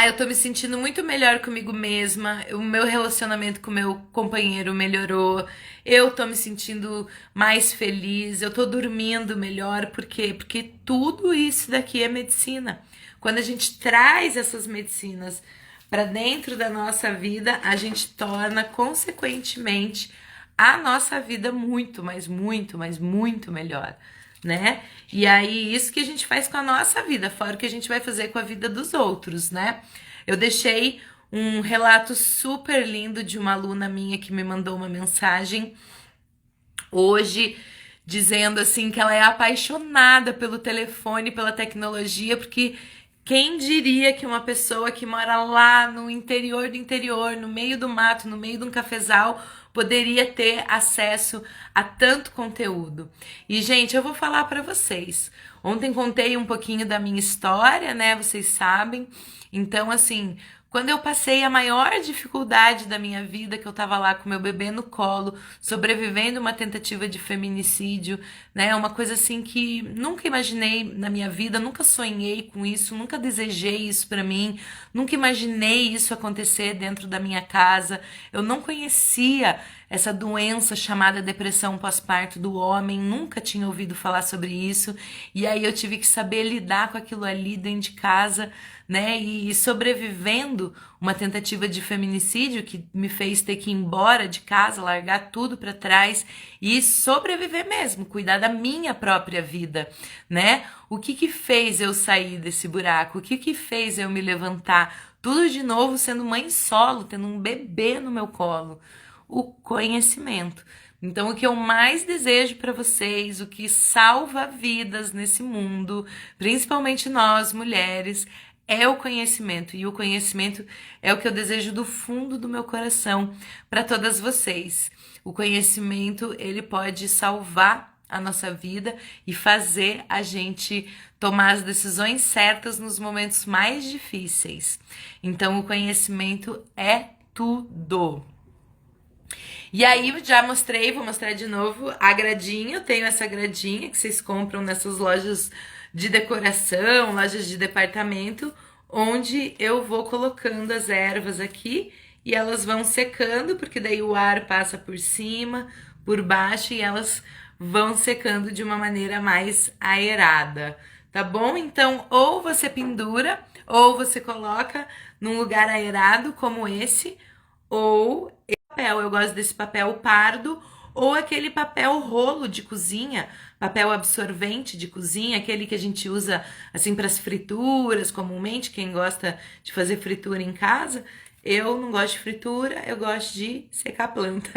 Eu tô me sentindo muito melhor comigo mesma, o meu relacionamento com o meu companheiro melhorou, eu tô me sentindo mais feliz, eu tô dormindo melhor, por quê? Porque tudo isso daqui é medicina. Quando a gente traz essas medicinas para dentro da nossa vida, a gente torna, consequentemente, a nossa vida muito, mas muito, mas muito melhor, né? E aí, isso que a gente faz com a nossa vida, fora o que a gente vai fazer com a vida dos outros, né? Eu deixei um relato super lindo de uma aluna minha que me mandou uma mensagem hoje, dizendo assim que ela é apaixonada pelo telefone, pela tecnologia, porque quem diria que uma pessoa que mora lá no interior do interior, no meio do mato, no meio de um cafezal, poderia ter acesso a tanto conteúdo. E, gente, eu vou falar para vocês. Ontem contei um pouquinho da minha história, né? Vocês sabem. Então, assim, quando eu passei a maior dificuldade da minha vida, que eu tava lá com meu bebê no colo, sobrevivendo uma tentativa de feminicídio, né? Uma coisa assim que nunca imaginei na minha vida, nunca sonhei com isso, nunca desejei isso pra mim, nunca imaginei isso acontecer dentro da minha casa. Eu não conhecia essa doença chamada depressão pós-parto do homem, nunca tinha ouvido falar sobre isso. E aí eu tive que saber lidar com aquilo ali dentro de casa, né? E sobrevivendo uma tentativa de feminicídio que me fez ter que ir embora de casa, largar tudo para trás e sobreviver mesmo, cuidar da minha própria vida, né? O que que fez eu sair desse buraco? O que que fez eu me levantar? Tudo de novo sendo mãe solo, tendo um bebê no meu colo. O conhecimento. Então, o que eu mais desejo para vocês, o que salva vidas nesse mundo, principalmente nós mulheres, é o conhecimento. E o conhecimento é o que eu desejo do fundo do meu coração para todas vocês. O conhecimento, ele pode salvar a nossa vida e fazer a gente tomar as decisões certas nos momentos mais difíceis. Então, o conhecimento é tudo. E aí, já mostrei, vou mostrar de novo a gradinha. Eu tenho essa gradinha que vocês compram nessas lojas de decoração, lojas de departamento, onde eu vou colocando as ervas aqui e elas vão secando, porque daí o ar passa por cima, por baixo e elas vão secando de uma maneira mais aerada, tá bom? Então, ou você pendura, ou você coloca num lugar aerado como esse, ou papel, eu gosto desse papel pardo, ou aquele papel rolo de cozinha, papel absorvente de cozinha, aquele que a gente usa assim para as frituras, comumente, quem gosta de fazer fritura em casa. Eu não gosto de fritura, eu gosto de secar planta.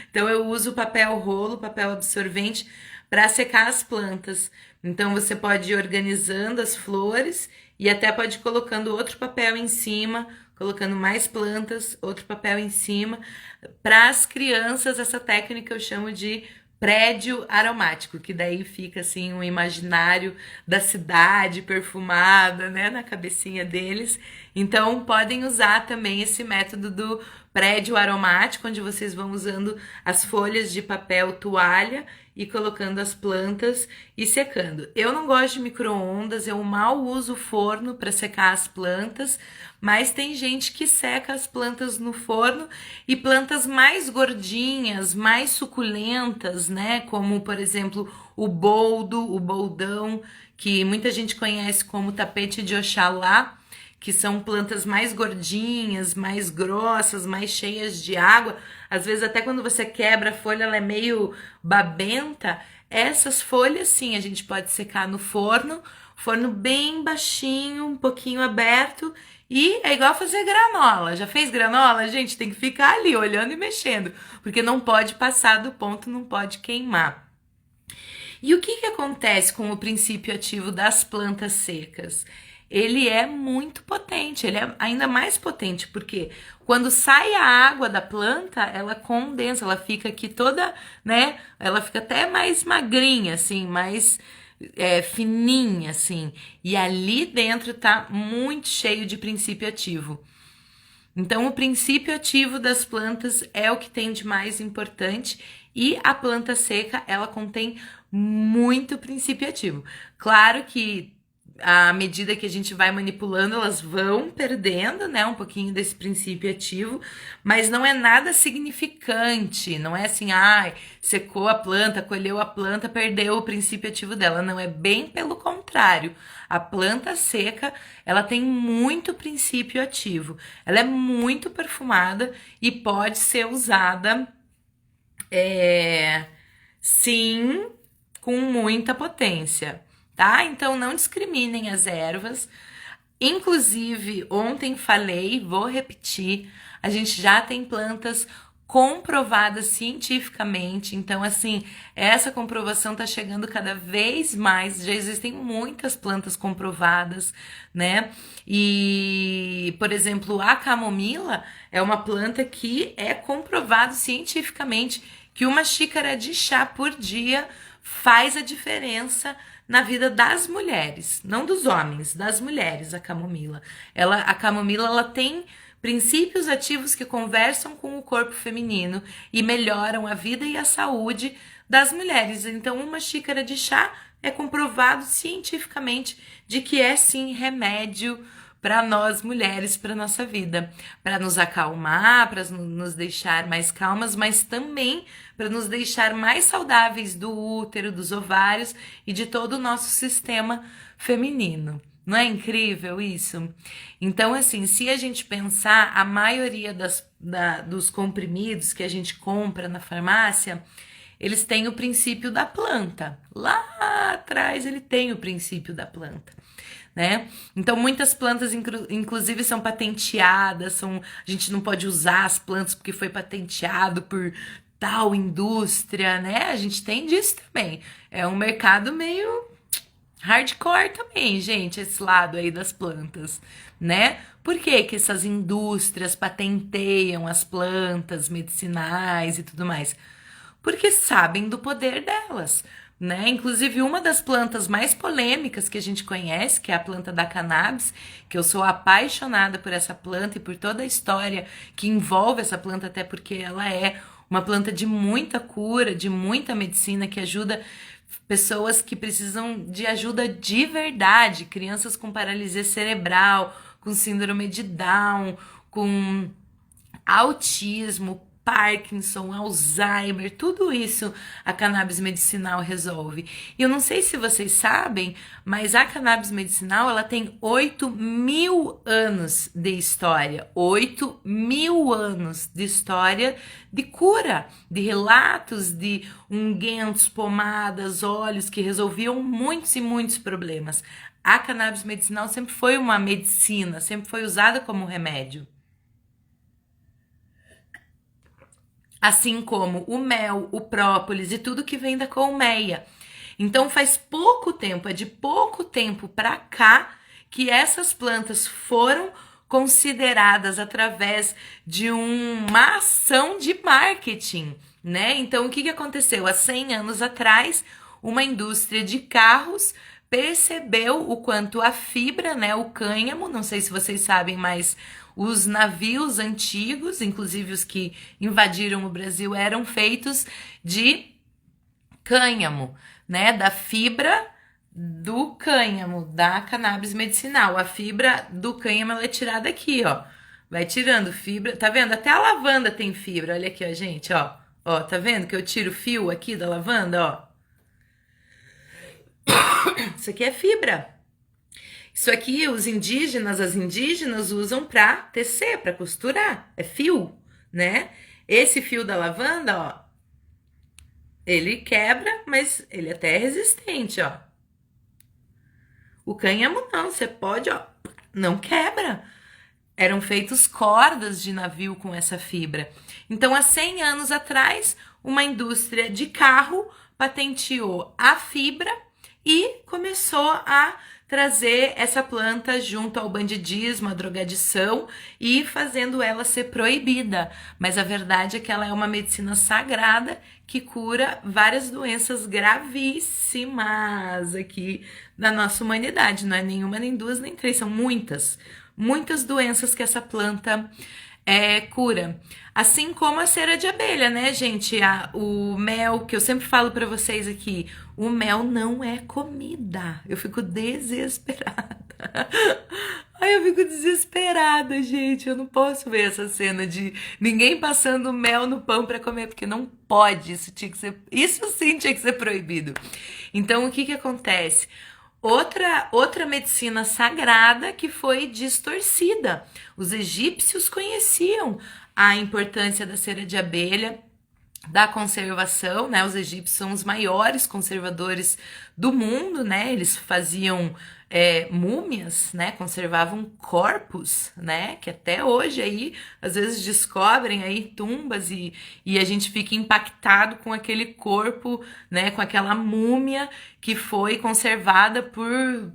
Então eu uso papel rolo, papel absorvente para secar as plantas. Então você pode ir organizando as flores e até pode ir colocando outro papel em cima, colocando mais plantas, outro papel em cima. Para as crianças, essa técnica eu chamo de prédio aromático, que daí fica assim um imaginário da cidade perfumada, né, na cabecinha deles. Então podem usar também esse método do prédio aromático, onde vocês vão usando as folhas de papel toalha e colocando as plantas e secando. Eu não gosto de micro-ondas, eu mal uso o forno para secar as plantas, mas tem gente que seca as plantas no forno e plantas mais gordinhas, mais suculentas, né? Como, por exemplo, o boldo, o boldão, que muita gente conhece como tapete de Oxalá, que são plantas mais gordinhas, mais grossas, mais cheias de água. Às vezes até quando você quebra a folha, ela é meio babenta. Essas folhas, sim, a gente pode secar no forno, forno bem baixinho, um pouquinho aberto, e é igual fazer granola. Já fez granola? Gente, tem que ficar ali olhando e mexendo, porque não pode passar do ponto, não pode queimar. E o que que acontece com o princípio ativo das plantas secas? Ele é muito potente, ele é ainda mais potente, porque quando sai a água da planta, ela condensa, ela fica aqui toda, né? Ela fica até mais magrinha, assim, mais fininha, assim. E ali dentro tá muito cheio de princípio ativo. Então, o princípio ativo das plantas é o que tem de mais importante e a planta seca, ela contém muito princípio ativo. Claro que à medida que a gente vai manipulando, elas vão perdendo, né, um pouquinho desse princípio ativo, mas não é nada significante, não é assim, ai, secou a planta, colheu a planta, perdeu o princípio ativo dela, não, é bem pelo contrário. A planta seca, ela tem muito princípio ativo, ela é muito perfumada e pode ser usada, sim, com muita potência, tá? Então não discriminem as ervas. Inclusive, ontem falei, vou repetir, a gente já tem plantas comprovadas cientificamente, então assim, essa comprovação tá chegando cada vez mais, já existem muitas plantas comprovadas, né? E, por exemplo, a camomila é uma planta que é comprovado cientificamente que uma xícara de chá por dia faz a diferença na vida das mulheres, não dos homens, das mulheres, a camomila. A camomila, ela tem princípios ativos que conversam com o corpo feminino e melhoram a vida e a saúde das mulheres. Então, uma xícara de chá é comprovado cientificamente de que é sim remédio para nós mulheres, para nossa vida, para nos acalmar, para nos deixar mais calmas, mas também para nos deixar mais saudáveis do útero, dos ovários e de todo o nosso sistema feminino. Não é incrível isso? Então, assim, se a gente pensar, a maioria dos comprimidos que a gente compra na farmácia, eles têm o princípio da planta. Lá atrás ele tem o princípio da planta, né? Então muitas plantas inclusive são patenteadas, a gente não pode usar as plantas porque foi patenteado por tal indústria, né? A gente tem disso também. É um mercado meio hardcore também, gente, esse lado aí das plantas, né? Por que que essas indústrias patenteiam as plantas medicinais e tudo mais? Porque sabem do poder delas, né? Inclusive, uma das plantas mais polêmicas que a gente conhece, que é a planta da cannabis, que eu sou apaixonada por essa planta e por toda a história que envolve essa planta, até porque ela é uma planta de muita cura, de muita medicina, que ajuda pessoas que precisam de ajuda de verdade, crianças com paralisia cerebral, com síndrome de Down, com autismo, Parkinson, Alzheimer, tudo isso a cannabis medicinal resolve. E eu não sei se vocês sabem, mas a cannabis medicinal ela tem 8.000 anos de história. 8.000 anos de história de cura, de relatos de ungüentos, pomadas, óleos que resolviam muitos e muitos problemas. A cannabis medicinal sempre foi uma medicina, sempre foi usada como remédio. Assim como o mel, o própolis e tudo que vem da colmeia. Então faz pouco tempo, é de pouco tempo para cá que essas plantas foram consideradas através de uma ação de marketing, né? Então o que aconteceu? Há 100 anos atrás, uma indústria de carros percebeu o quanto a fibra, né, o cânhamo, não sei se vocês sabem, mas os navios antigos, inclusive os que invadiram o Brasil, eram feitos de cânhamo, né, da fibra do cânhamo, da cannabis medicinal. A fibra do cânhamo ela é tirada aqui, ó. Vai tirando fibra, tá vendo? Até a lavanda tem fibra. Olha aqui, ó, gente, ó. Ó, tá vendo que eu tiro o fio aqui da lavanda, ó? Isso aqui é fibra. Isso aqui os indígenas, as indígenas usam para tecer, para costurar. É fio, né? Esse fio da lavanda, ó, ele quebra, mas ele até é resistente, ó. O cânhamo não, você pode, ó, não quebra. Eram feitos cordas de navio com essa fibra. Então, há 100 anos atrás, uma indústria de carro patenteou a fibra e começou a trazer essa planta junto ao bandidismo, à drogadição e fazendo ela ser proibida. Mas a verdade é que ela é uma medicina sagrada que cura várias doenças gravíssimas aqui da nossa humanidade. Não é nenhuma, nem duas, nem três, são muitas. Muitas doenças que essa planta cura. Assim como a cera de abelha, né, gente? O mel, que eu sempre falo pra vocês aqui, o mel não é comida. Eu fico desesperada. Ai, eu fico desesperada, gente. Eu não posso ver essa cena de ninguém passando mel no pão pra comer, porque não pode. Isso sim tinha que ser proibido. Então, o que acontece? Outra medicina sagrada que foi distorcida. Os egípcios conheciam a importância da cera de abelha, da conservação, né? Os egípcios são os maiores conservadores do mundo, né? Eles faziam múmias, né? Conservavam corpos, né? Que até hoje aí, às vezes descobrem aí tumbas e a gente fica impactado com aquele corpo, né? Com aquela múmia que foi conservada por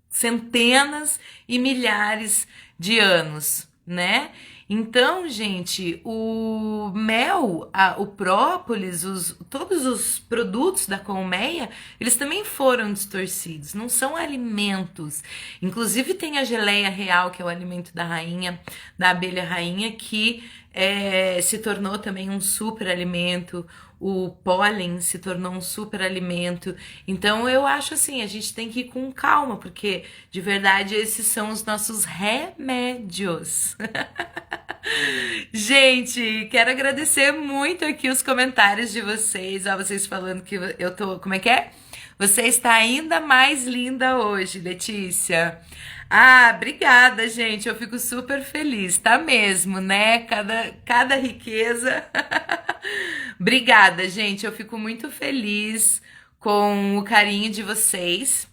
centenas e milhares de anos, né? Então, gente, o mel, o própolis, todos os produtos da colmeia, eles também foram distorcidos, não são alimentos. Inclusive tem a geleia real, que é o alimento da rainha, da abelha rainha, que se tornou também um super alimento. O pólen se tornou um super alimento. Então eu acho assim, a gente tem que ir com calma, porque de verdade esses são os nossos remédios. Gente, quero agradecer muito aqui os comentários de vocês. Ó, vocês falando que eu tô. Como é que é? Você está ainda mais linda hoje, Letícia. Ah, obrigada, gente. Eu fico super feliz, tá mesmo, né? Cada riqueza. Obrigada, gente. Eu fico muito feliz com o carinho de vocês.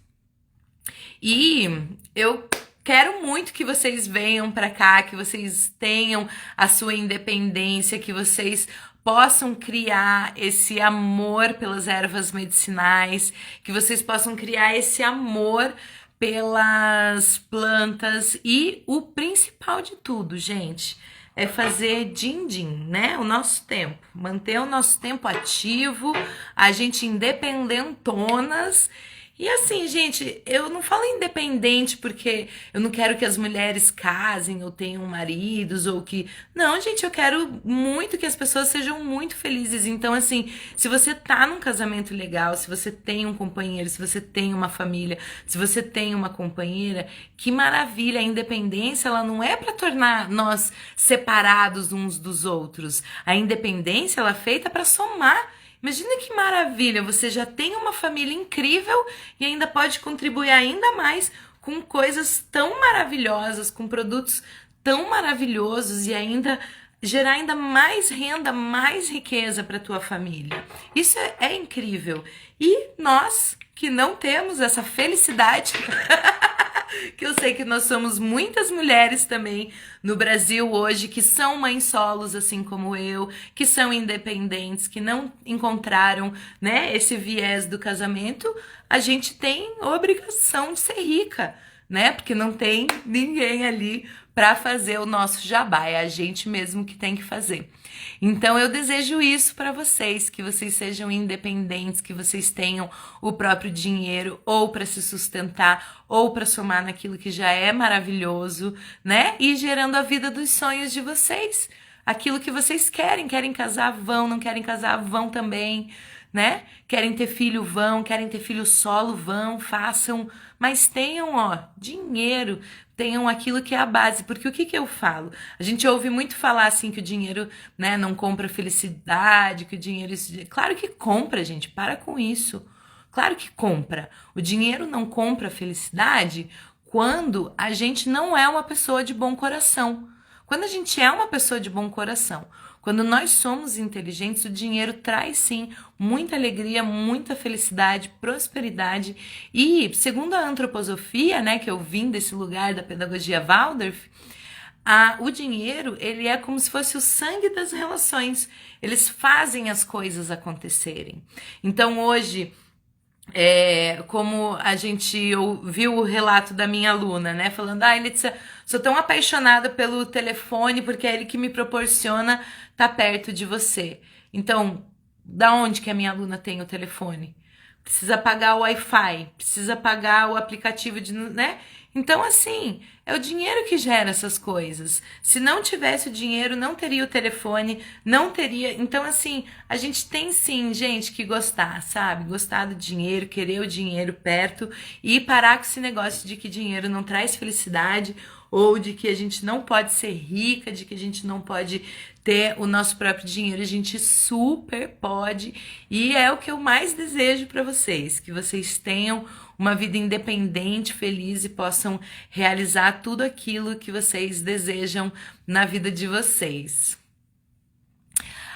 E eu quero muito que vocês venham para cá, que vocês tenham a sua independência, que vocês possam criar esse amor pelas ervas medicinais, que vocês possam criar esse amor pelas plantas e o principal de tudo, gente, é fazer din-din, né? O nosso tempo, manter o nosso tempo ativo, a gente independentonas E assim, gente, eu não falo independente porque eu não quero que as mulheres casem ou tenham maridos ou que. Não, gente, eu quero muito que as pessoas sejam muito felizes. Então, assim, se você tá num casamento legal, se você tem um companheiro, se você tem uma família, se você tem uma companheira, que maravilha! A independência, ela não é para tornar nós separados uns dos outros. A independência, ela é feita para somar. Imagina que maravilha, você já tem uma família incrível e ainda pode contribuir ainda mais com coisas tão maravilhosas, com produtos tão maravilhosos e ainda gerar ainda mais renda, mais riqueza para tua família. Isso é incrível. E nós que não temos essa felicidade que eu sei que nós somos muitas mulheres também no Brasil hoje que são mães solos, assim como eu, que são independentes, que não encontraram, né, esse viés do casamento. A gente tem obrigação de ser rica, né? Porque não tem ninguém ali para fazer o nosso jabá, é a gente mesmo que tem que fazer. Então eu desejo isso para vocês, que vocês sejam independentes, que vocês tenham o próprio dinheiro ou para se sustentar ou para somar naquilo que já é maravilhoso, né? E gerando a vida dos sonhos de vocês. Aquilo que vocês querem casar, vão, não querem casar, vão também, né? Querem ter filho, vão, querem ter filho solo, vão, façam, mas tenham, ó, dinheiro, tenham aquilo que é a base, porque o que eu falo? A gente ouve muito falar assim que o dinheiro, né, não compra felicidade, que o dinheiro... Claro que compra, gente, para com isso. Claro que compra. O dinheiro não compra felicidade quando a gente não é uma pessoa de bom coração. Quando a gente é uma pessoa de bom coração, quando nós somos inteligentes, o dinheiro traz sim muita alegria, muita felicidade, prosperidade. E, segundo a antroposofia, né, que eu vim desse lugar da pedagogia Waldorf, o dinheiro, ele é como se fosse o sangue das relações. Eles fazem as coisas acontecerem. Então, hoje, como a gente ouviu o relato da minha aluna, né? Falando, Letícia, sou tão apaixonada pelo telefone porque é ele que me proporciona estar perto de você. Então, da onde que a minha aluna tem o telefone? Precisa pagar o Wi-Fi, precisa pagar o aplicativo de, né? Então, assim, é o dinheiro que gera essas coisas. Se não tivesse o dinheiro, não teria o telefone, não teria... Então, assim, a gente tem sim, gente, que gostar, sabe? Gostar do dinheiro, querer o dinheiro perto e parar com esse negócio de que dinheiro não traz felicidade ou de que a gente não pode ser rica, de que a gente não pode ter o nosso próprio dinheiro. A gente super pode e é o que eu mais desejo para vocês, que vocês tenham uma vida independente, feliz e possam realizar tudo aquilo que vocês desejam na vida de vocês.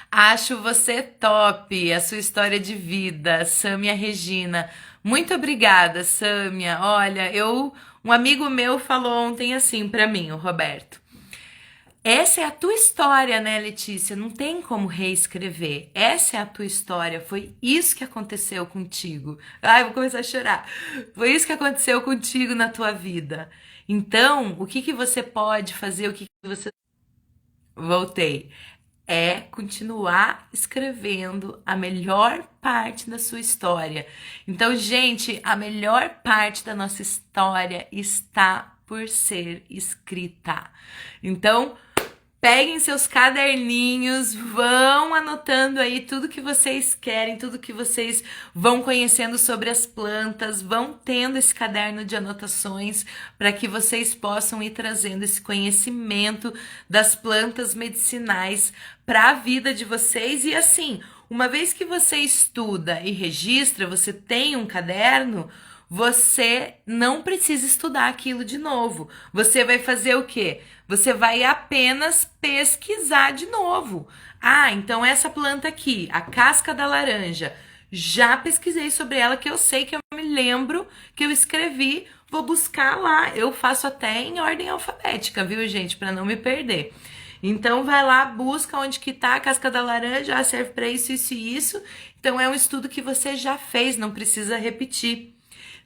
Acho você top, a sua história de vida, Sâmia Regina. Muito obrigada, Sâmia. Olha, um amigo meu falou ontem assim pra mim, o Roberto. Essa é a tua história, né, Letícia? Não tem como reescrever. Essa é a tua história. Foi isso que aconteceu contigo. Ai, vou começar a chorar. Foi isso que aconteceu contigo na tua vida. Então, o que você pode fazer? O que você... Voltei. É continuar escrevendo a melhor parte da sua história. Então, gente, a melhor parte da nossa história está por ser escrita. Então, peguem seus caderninhos, vão anotando aí tudo que vocês querem, tudo que vocês vão conhecendo sobre as plantas, vão tendo esse caderno de anotações para que vocês possam ir trazendo esse conhecimento das plantas medicinais para a vida de vocês. E assim, uma vez que você estuda e registra, você tem um caderno, você não precisa estudar aquilo de novo. Você vai fazer o quê? Você vai apenas pesquisar de novo. Então essa planta aqui, a casca da laranja, já pesquisei sobre ela, que eu sei que eu me lembro que eu escrevi, vou buscar lá. Eu faço até em ordem alfabética, viu, gente? Para não me perder. Então vai lá, busca onde que tá a casca da laranja, serve para isso, isso e isso. Então é um estudo que você já fez, não precisa repetir.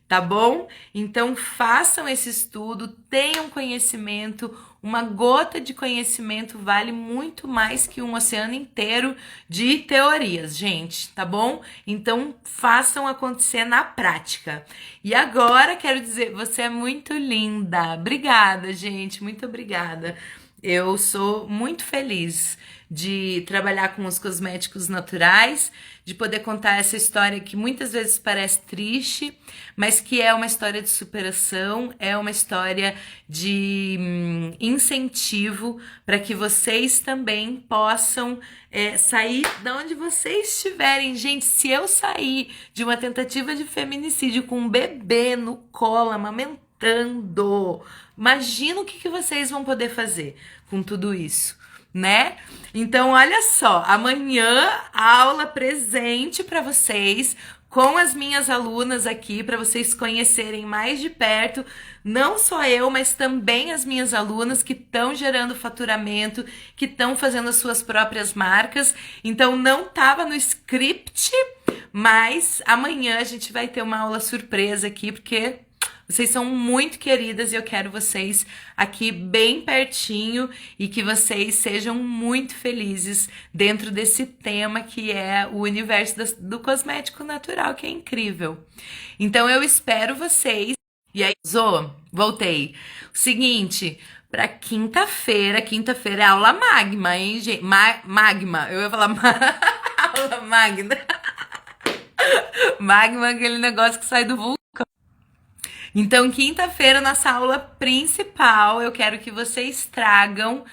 tá bom? Então façam esse estudo, tenham conhecimento. Uma gota de conhecimento vale muito mais que um oceano inteiro de teorias, gente, tá bom? Então façam acontecer na prática. E agora quero dizer, você é muito linda. Obrigada, gente, muito obrigada. Eu sou muito feliz de trabalhar com os cosméticos naturais, de poder contar essa história que muitas vezes parece triste, mas que é uma história de superação, é uma história de incentivo para que vocês também possam sair de onde vocês estiverem. Gente, se eu sair de uma tentativa de feminicídio com um bebê no colo, amamentando, imagina o que vocês vão poder fazer com tudo isso, né? Então, olha só, amanhã aula presente para vocês com as minhas alunas aqui para vocês conhecerem mais de perto, não só eu, mas também as minhas alunas que estão gerando faturamento, que estão fazendo as suas próprias marcas. Então, não estava no script, mas amanhã a gente vai ter uma aula surpresa aqui, porque vocês são muito queridas e eu quero vocês aqui bem pertinho e que vocês sejam muito felizes dentro desse tema que é o universo do cosmético natural, que é incrível. Então eu espero vocês. E aí, Zô, voltei. O seguinte, para quinta-feira é aula magma, hein, gente? Magma, eu ia falar aula magna. Magma é aquele negócio que sai do vulcão. Então, quinta-feira, nossa aula principal, eu quero que vocês tragam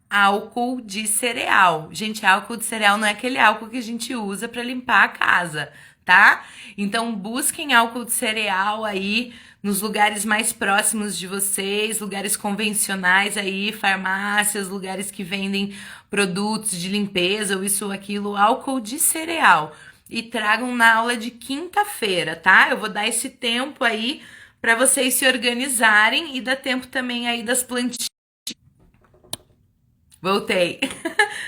álcool de cereal. Gente, álcool de cereal não é aquele álcool que a gente usa para limpar a casa, tá? Então, busquem álcool de cereal aí nos lugares mais próximos de vocês, lugares convencionais aí, farmácias, lugares que vendem produtos de limpeza ou isso ou aquilo, álcool de cereal. E tragam na aula de quinta-feira, tá? Eu vou dar esse tempo aí para vocês se organizarem e dá tempo também aí das plantinhas. Voltei.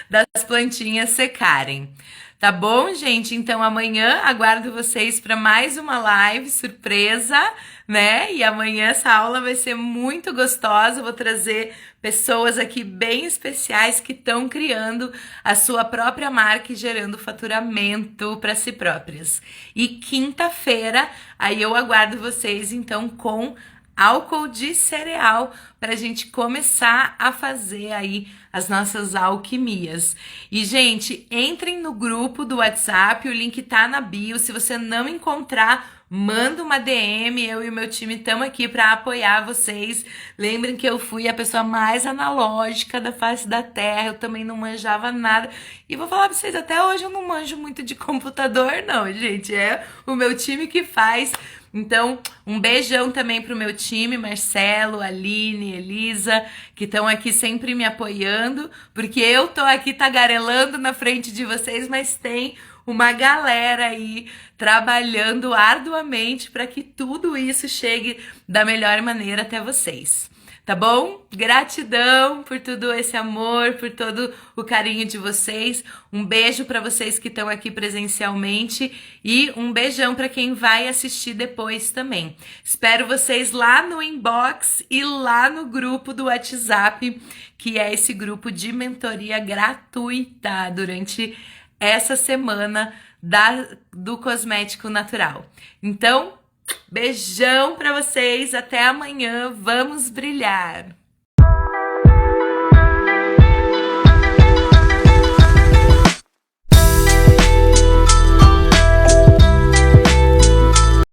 Das plantinhas secarem. Tá bom, gente? Então amanhã aguardo vocês para mais uma live surpresa, né? E amanhã essa aula vai ser muito gostosa. Eu vou trazer pessoas aqui bem especiais que estão criando a sua própria marca e gerando faturamento para si próprias. E quinta-feira, aí eu aguardo vocês então com álcool de cereal para a gente começar a fazer aí as nossas alquimias. E, gente, entrem no grupo do WhatsApp, o link tá na bio. Se você não encontrar, manda uma DM, eu e o meu time estamos aqui para apoiar vocês. Lembrem que eu fui a pessoa mais analógica da face da Terra, eu também não manjava nada. E vou falar para vocês, até hoje eu não manjo muito de computador, não, gente. É o meu time que faz. Então, um beijão também pro meu time, Marcelo, Aline, Elisa, que estão aqui sempre me apoiando, porque eu tô aqui tagarelando na frente de vocês, mas tem uma galera aí trabalhando arduamente para que tudo isso chegue da melhor maneira até vocês. Tá bom? Gratidão por todo esse amor, por todo o carinho de vocês. Um beijo para vocês que estão aqui presencialmente e um beijão para quem vai assistir depois também. Espero vocês lá no inbox e lá no grupo do WhatsApp, que é esse grupo de mentoria gratuita durante essa semana do cosmético natural. Então, beijão pra vocês, até amanhã, vamos brilhar!